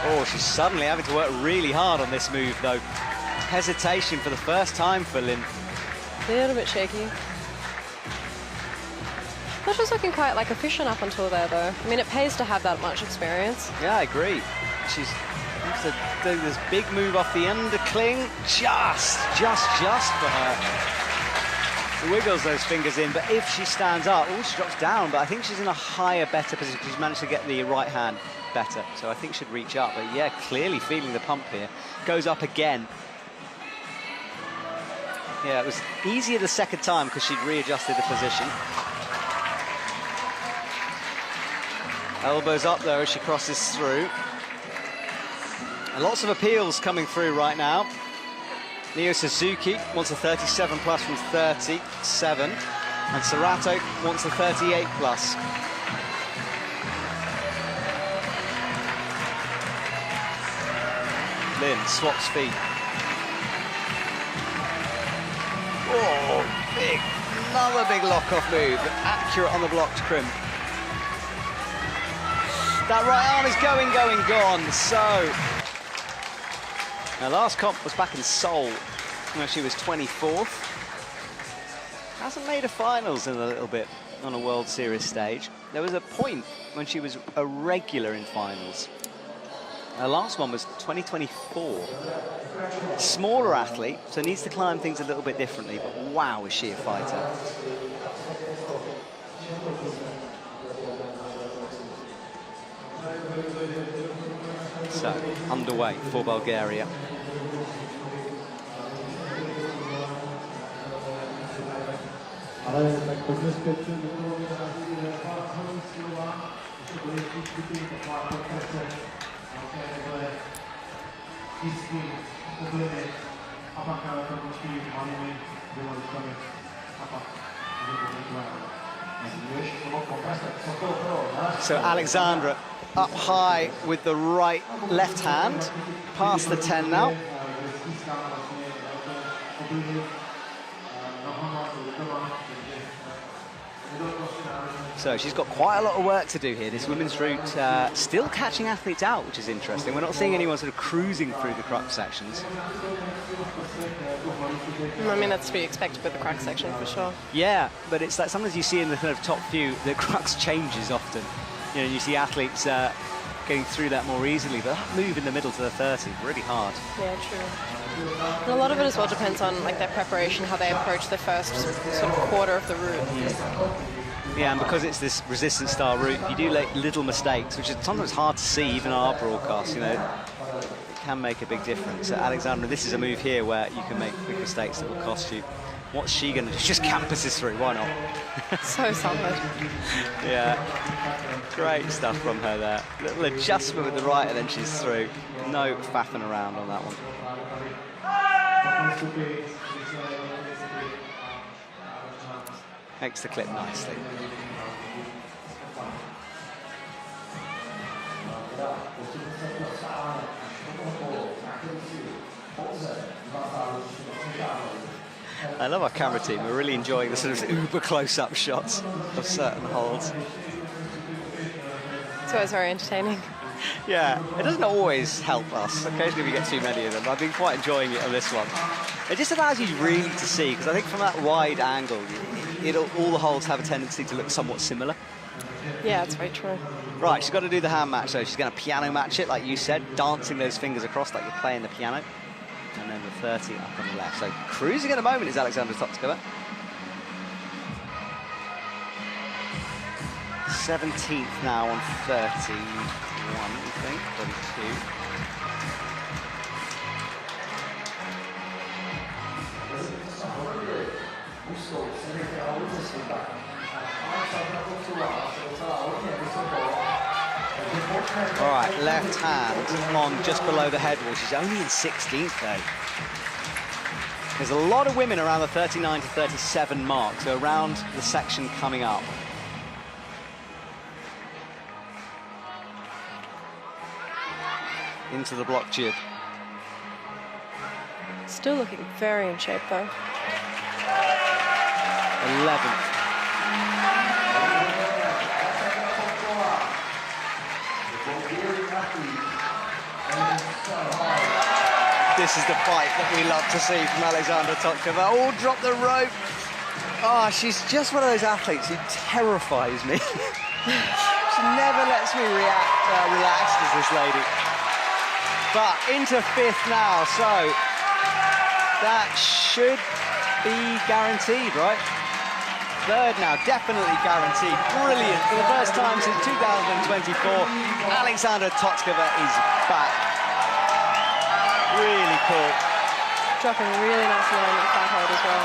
Oh, she's suddenly having to work really hard on this move, though. Hesitation for the first time for Lynn. A little bit shaky. But she's looking quite like efficient up until there, though. I mean, it pays to have that much experience. Yeah, I agree. She's to do this big move off the undercling, just for her. She wiggles those fingers in, but if she stands up, oh, she drops down, but I think she's in a higher, better position because she's managed to get the right hand better, so I think she'd reach up, but yeah, clearly feeling the pump here. Goes up again. Yeah, it was easier the second time because she'd readjusted the position. Elbows up there as she crosses through. And lots of appeals coming through right now. Neo Suzuki wants a 37 plus from 37, and Serato wants a 38 plus. Lynn swaps feet. Oh, another big lock-off move, accurate on the blocked crimp. That right arm is going, gone. So, her last comp was back in Seoul when she was 24th. Hasn't made a finals in a little bit on a World Series stage. There was a point when she was a regular in finals. Her last one was 2024. Smaller athlete, so needs to climb things a little bit differently, but wow, is she a fighter. So, underway for Bulgaria. So Alexandra up high with the left hand, past the 10 now. So she's got quite a lot of work to do here. This women's route still catching athletes out, which is interesting. We're not seeing anyone sort of cruising through the crux sections. I mean, that's to be expected with the crux section for sure. Yeah, but it's like sometimes you see in the kind of top few, the crux changes often. You know, you see athletes getting through that more easily, but that move in the middle to the 30, really hard. Yeah, true. And a lot of it as well depends on like their preparation, how they approach the first sort of quarter of the route. Yeah, and because it's this resistance style route, if you do like little mistakes, which is sometimes hard to see even on our broadcast, you know, it can make a big difference. So Alexandra, this is a move here where you can make big mistakes that will cost you. What's she going to do? She just campuses through, why not? So solid. Yeah, great stuff from her there. Little adjustment with the right and then she's through. No faffing around on that one. Makes the clip nicely. I love our camera team. We're really enjoying the sort of uber close-up shots of certain holds. It's always very entertaining. Yeah, it doesn't always help us. Occasionally we get too many of them. I've been quite enjoying it on this one. It just allows you really to see, because I think from that wide angle, all the holds have a tendency to look somewhat similar. Yeah, it's very true. Right, she's got to do the hand match, though. She's going to piano match it, like you said, dancing those fingers across like you're playing the piano. And then the 30 up on the left. So cruising at the moment is Alexandra Totskova. 17th now on 31, I think, 32. All right, left hand on just below the head wall. She's only in 16th though. There's a lot of women around the 39 to 37 mark, so around the section coming up. Into the block jib. Still looking very in shape though. 11th. This is the fight that we love to see from Alexandra Totskova. Oh, drop the rope. Oh, she's just one of those athletes who terrifies me. She never lets me relax as this lady. But into 5th now, so that should be guaranteed, right? 3rd now, definitely guaranteed. Brilliant. For the first time since 2024, Alexandra Totskova is back. Really cool. Dropping really nicely on the flat hold as well.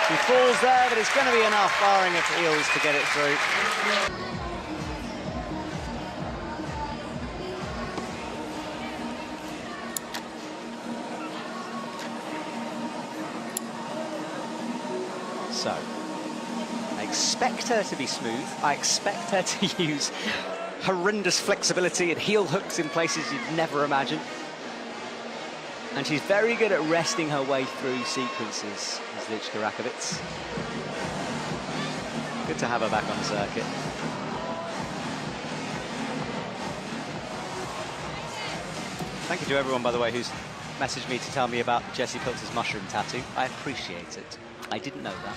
She falls there, but it's going to be enough, barring her heels, to get it through. So, I expect her to be smooth. I expect her to use horrendous flexibility and heel hooks in places you'd never imagine. And she's very good at resting her way through sequences, Zlichka Rakovits. Good to have her back on the circuit. Thank you to everyone, by the way, who's messaged me to tell me about Jessie Pilz's mushroom tattoo. I appreciate it. I didn't know that.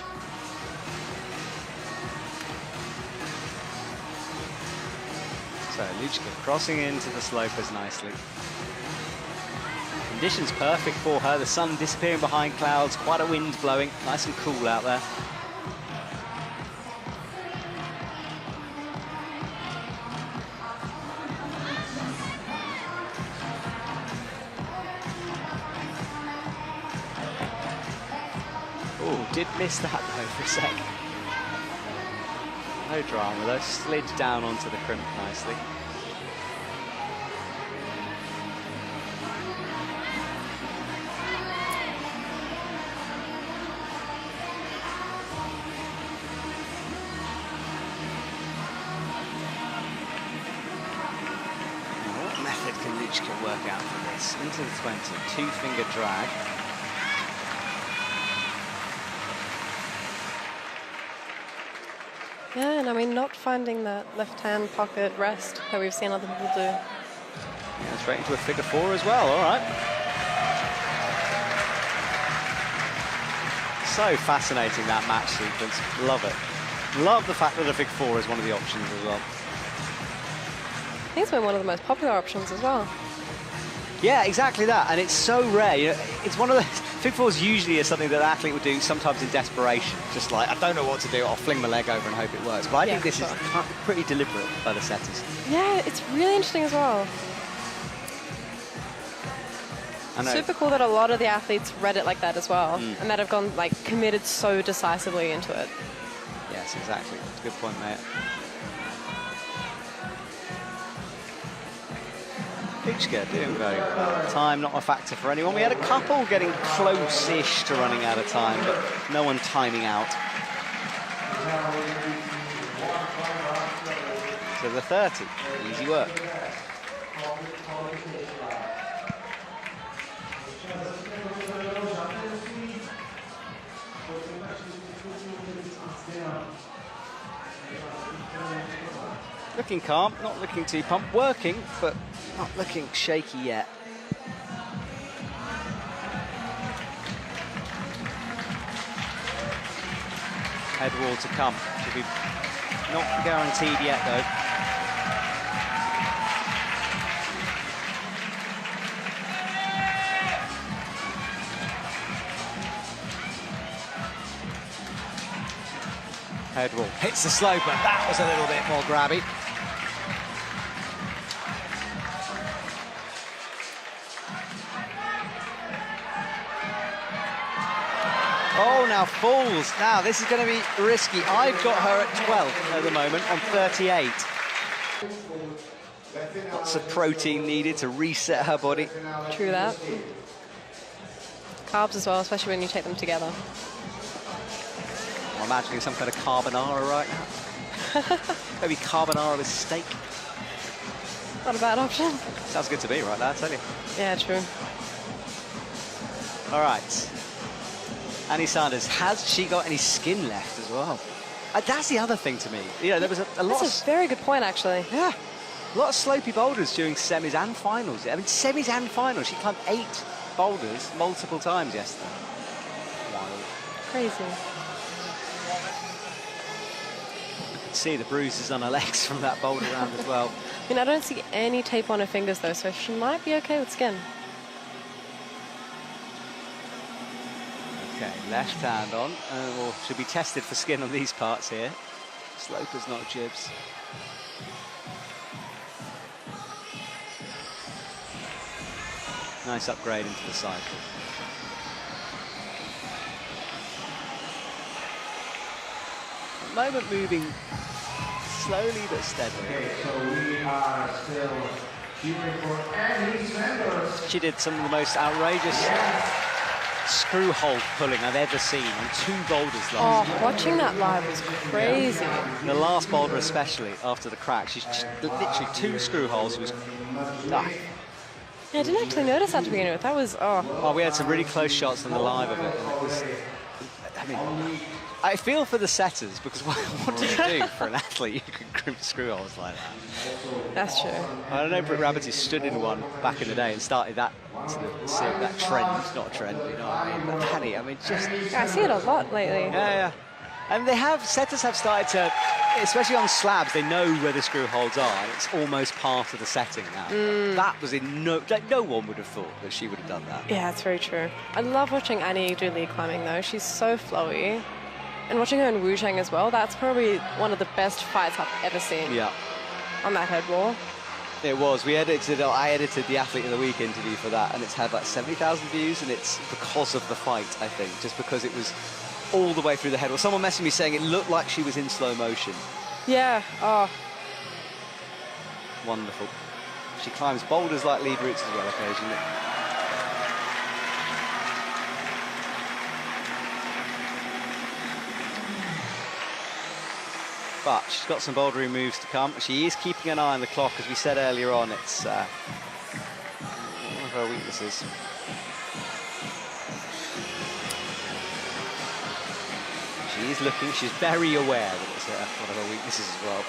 So Luchka crossing into the slopers nicely. Conditions perfect for her. The sun disappearing behind clouds, quite a wind blowing, nice and cool out there. Oh, did miss that though for a sec. No drama though, slid down onto the crimp nicely. Peach can work out for this. Into the 20, two-finger drag. Yeah, and I mean, not finding that left-hand pocket rest that we've seen other people do. Yeah, straight into a figure 4 as well, all right. So fascinating, that match sequence. Love it. Love the fact that a figure 4 is one of the options as well. I think it's been one of the most popular options as well. Yeah, exactly that, and it's so rare. You know, it's one of the fig fours usually is something that an athlete would do sometimes in desperation, just like I don't know what to do, I'll fling my leg over and hope it works. But I think this is pretty deliberate by the setters. Yeah, it's really interesting as well. Super cool that a lot of the athletes read it like that as well, and that have gone committed so decisively into it. Yes, exactly. Good point, mate. Pichka doing very well. Time not a factor for anyone. We had a couple getting close-ish to running out of time, but no one timing out. So the 30, easy work. Looking calm, not looking too pumped, working, but not looking shaky yet. Head wall to come. Should be not guaranteed yet, though. Head wall hits the slope, but that was a little bit more grabby. Oh, now falls. Now, this is going to be risky. I've got her at 12 at the moment on 38. Lots of protein needed to reset her body. True that. Carbs as well, especially when you take them together. I'm imagining some kind of carbonara right now. Maybe carbonara with steak. Not a bad option. Sounds good to me right now, I tell you. Yeah, true. All right. Annie Sanders, has she got any skin left as well? That's the other thing to me. You know, there was a lot. That's a very good point, actually. Yeah, a lot of slopey boulders during semis and finals. I mean, semis and finals. She climbed 8 boulders multiple times yesterday. Wild. Crazy. You can see the bruises on her legs from that boulder round as well. I mean, I don't see any tape on her fingers, though, so she might be okay with skin. Okay, left hand on, well, should be tested for skin on these parts here. Slopers, not jibs. Nice upgrade into the cycle. At the moment moving slowly but steadily. Okay, so we are still shooting for Annie Sanders. She did some of the most outrageous screw hole pulling I've ever seen on 2 boulders last year. Watching that live was crazy. The last boulder especially, after the crack, she's literally 2 screw holes. She was knife. Yeah, I didn't actually notice that to begin with. That was, Oh, we had some really close shots in the live of it. And it was, I mean, I feel for the setters, because what do you do for an athlete who can crimp screw holes like that? that's true. I don't know, Britt Rabbity stood in one back in the day and started that that trend, not a trend, you know what I mean? But Danny, I mean, just... Yeah, I see it a lot lately. Yeah. And setters have started to, especially on slabs, they know where the screw holes are, and it's almost part of the setting now. That was no one would have thought that she would have done that. Yeah, it's very true. I love watching Annie do lead climbing, though. She's so flowy. And watching her in Wuchang as well, that's probably one of the best fights I've ever seen. Yeah. On that head wall. It was. I edited the Athlete of the Week interview for that, and it's had like 70,000 views, and it's because of the fight, I think, just because it was all the way through the head wall. Someone messaged me saying it looked like she was in slow motion. Yeah, Wonderful. She climbs boulders like lead routes as well occasionally. But she's got some bouldering moves to come. She is keeping an eye on the clock, as we said earlier on. It's her weaknesses. She's looking, she's very aware that it's one of her weaknesses as well.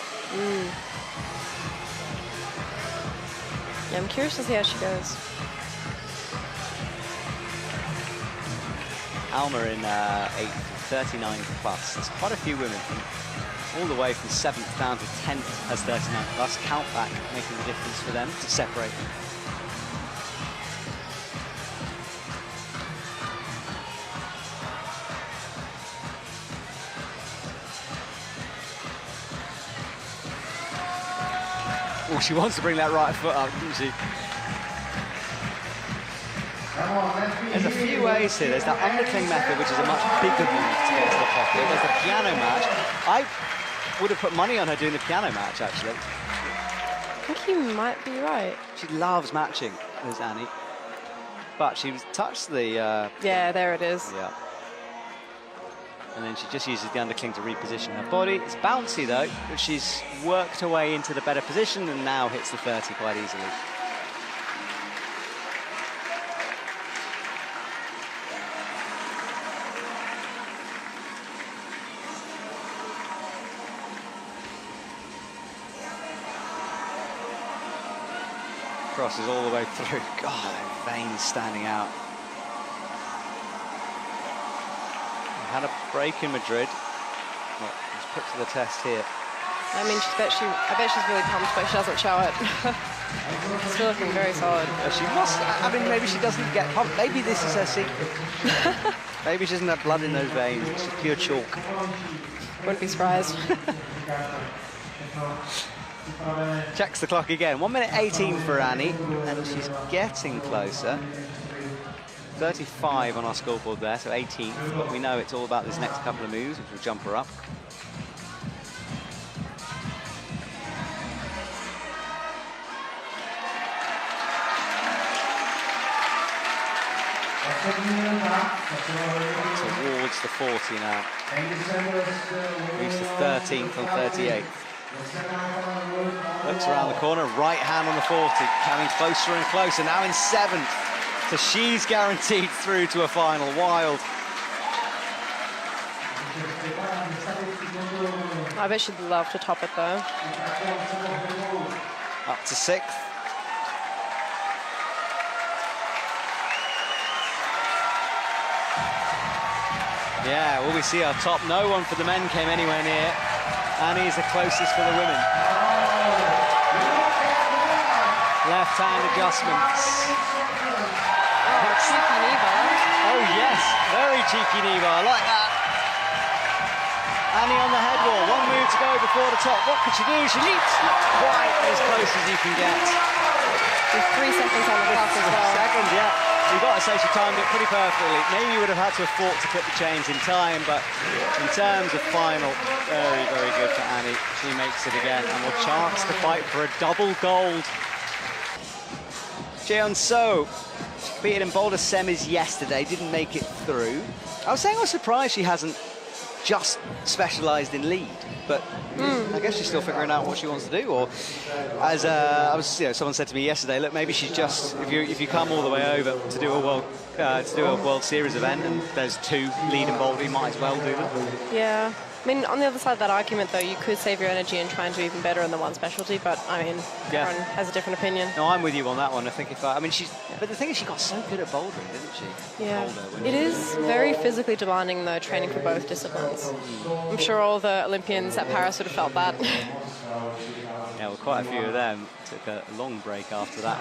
Yeah, I'm curious to see how she goes. Alma in 8th, 39 plus. There's quite a few women from all the way from 7th down to 10th has 39 plus. Count back making the difference for them to separate them. Oh, she wants to bring that right foot up, doesn't she? There's a few ways here. There's that undercling method, which is a much bigger move to get to the pocket. There's the piano match. I would have put money on her doing the piano match, actually. I think you might be right. She loves matching, is Annie. But she touched the... yeah, there it is. Yeah. And then she just uses the undercling to reposition her body. It's bouncy, though, but she's worked her way into the better position and now hits the 30 quite easily. Crosses all the way through. God, veins standing out. Had a break in Madrid. Well, it's put to the test here. I mean, I bet she's really pumped, but she doesn't show it. She's still looking very solid. She must. I mean, maybe she doesn't get pumped. Maybe this is her secret. Maybe she doesn't have blood in those veins. It's just pure chalk. Wouldn't be surprised. Checks the clock again. 1 minute 18 for Annie, and she's getting closer. 35 on our scoreboard there, so 18th, but we know it's all about this next couple of moves, which will jump her up. Towards the 40 now. Moves to 13th on 38th. Looks around the corner, right hand on the 40, coming closer and closer, now in 7th. So she's guaranteed through to a final. Wild. I bet she'd love to top it, though. Up to 6th. Yeah, will we see our top? No one for the men came anywhere near. Annie's the closest for the women. Left hand adjustments. Cheeky knee bar. Oh yes, very cheeky knee bar, I like that. Annie on the head wall, 1 move to go before the top. What could she do? She leaps quite as close as you can get. With 3 seconds on the clock as well. Seconds, yeah. You've got to say she timed it pretty perfectly. Maybe you would have had to have fought to put the chains in time, but in terms of final, very, very good for Annie. She makes it again and will chance to fight for a double gold. Jeon-So beat in boulder semis yesterday, didn't make it through. I was saying I was surprised she hasn't just specialised in lead, but I guess she's still figuring out what she wants to do. Or as someone said to me yesterday, look, maybe she's just if you come all the way over to do a World Series event and there's 2 lead in boulder, you might as well do them. Yeah. I mean, on the other side of that argument, though, you could save your energy and try and do even better in the one specialty, but, I mean, everyone has a different opinion. No, I'm with you on that one. I think but the thing is, she got so good at bouldering, didn't she? Yeah. It is very physically demanding, though, training for both disciplines. I'm sure all the Olympians at Paris would have felt that. Yeah, well, quite a few of them took a long break after that,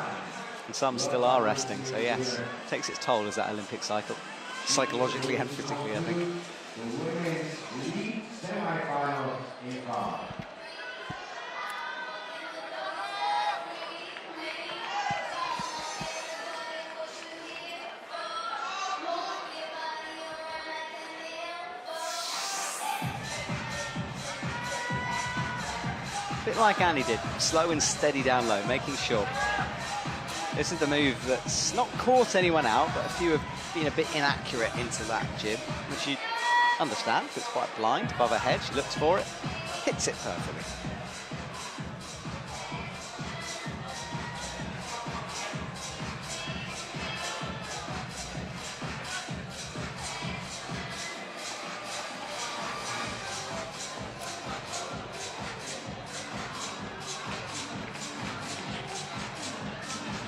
and some still are resting, so yes, it takes its toll as that Olympic cycle, psychologically and physically, I think. A bit like Annie did, slow and steady down low, making sure. This is the move that's not caught anyone out, but a few have been a bit inaccurate into that jib, which you understand, it's quite blind above her head. She looks for it, hits it perfectly.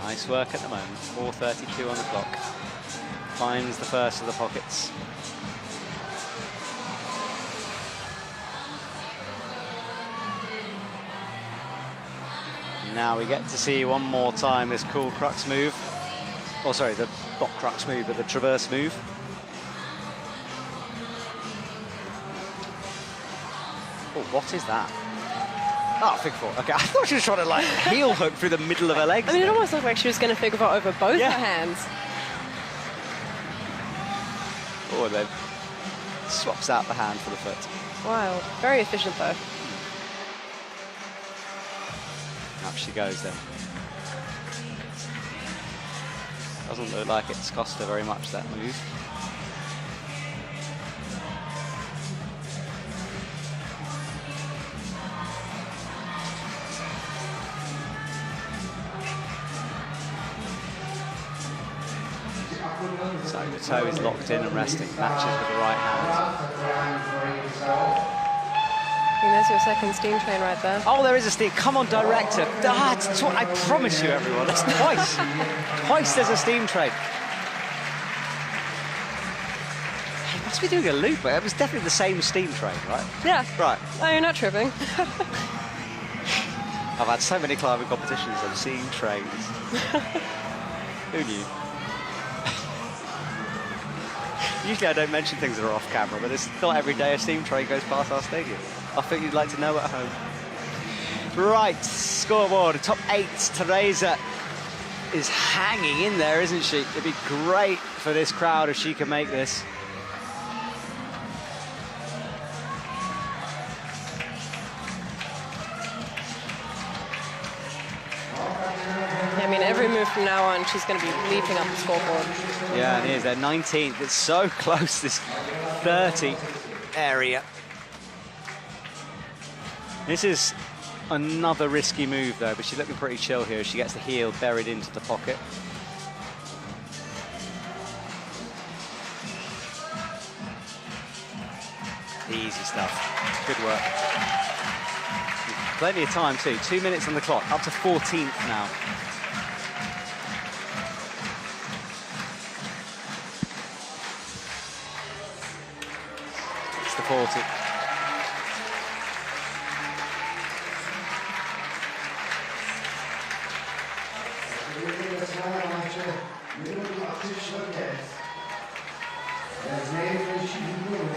Nice work at the moment. 4:32 on the clock. Finds the first of the pockets. Now we get to see one more time this cool crux move. Oh, sorry, the not crux move, but the traverse move. Oh, what is that? Oh, fig four. Okay, I thought she was trying to like heel hook through the middle of her legs. I mean, it almost looked like she was going to fig four over both her hands. Oh, then swaps out the hand for the foot. Wild. Very efficient, though. Up she goes then. Doesn't look like it's cost her very much, that move. So the toe is locked in and resting, matches with the right hand. And there's your second steam train right there. Oh, there is a steam. Come on, director. That's I promise you, everyone. That's twice. Twice there's a steam train. He must be doing a loop, but it was definitely the same steam train, right? Yeah. Right. Oh, you're not tripping. I've had so many climbing competitions and seen trains. Who knew? Usually I don't mention things that are off camera, but it's not every day a steam train goes past our stadium. I think you'd like to know at home. Right, scoreboard, top 8. Teresa is hanging in there, isn't she? It'd be great for this crowd if she can make this. I mean, every move from now on, she's going to be leaping up the scoreboard. Yeah, it is. They're 19th. It's so close, this 30 area. This is another risky move, though, but she's looking pretty chill here. She gets the heel buried into the pocket. Easy stuff. Good work. Plenty of time, too. 2 minutes on the clock. Up to 14th now. It's the 40.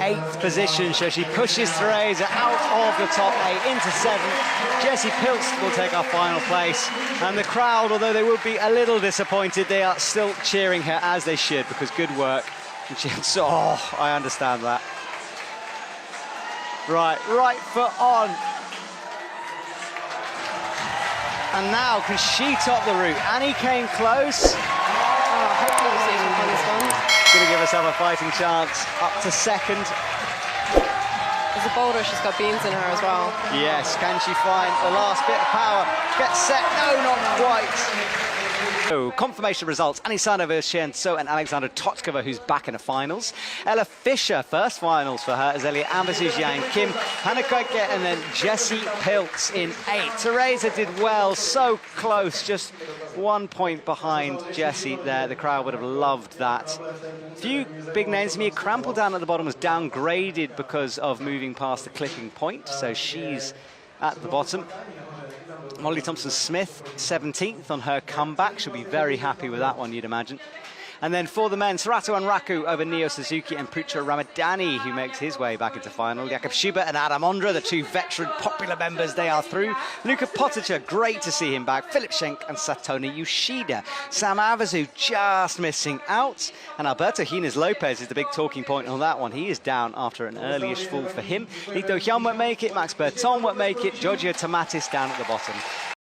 Eighth position, so she pushes Teresa out of the top 8 into 7th. Jessie Pilst will take our final place, and the crowd, although they will be a little disappointed, they are still cheering her as they should, because good work. And she, oh, I understand that. Right foot on. And now, can she top the route? Annie came close. Hopefully we'll see her on this one. Going to give herself a fighting chance. Up to 2nd. There's a boulder, she's got beans in her as well. Yes, can she find the last bit of power? Get set, no, not quite. So, confirmation results, Anisana Vershchenko and Alexandra Totkova, who's back in the finals. Ella Fischer, first finals for her, Azealia Ambasu, Jiang Kim, Hannah Koike, and then Jessie Pilz in 8. Teresa did well, so close, just 1 point behind Jessie there. The crowd would have loved that. Few big names. Mia Krampel down at the bottom was downgraded because of moving past the clipping point, so she's at the bottom. Molly Thompson-Smith, 17th on her comeback. She'll be very happy with that one, you'd imagine. And then for the men, Sarato Anraku over Neo Suzuki and Putra Ramadani, who makes his way back into final. Jakob Schubert and Adam Ondra, the 2 veteran popular members, they are through. Luka Poticha, great to see him back. Philip Schenk and Satomi Yoshida. Sam Avazu just missing out. And Alberto Hines Lopez is the big talking point on that one. He is down after an early-ish fall for him. Lito Hyun won't make it. Max Berton won't make it. Giorgio Tomatis down at the bottom.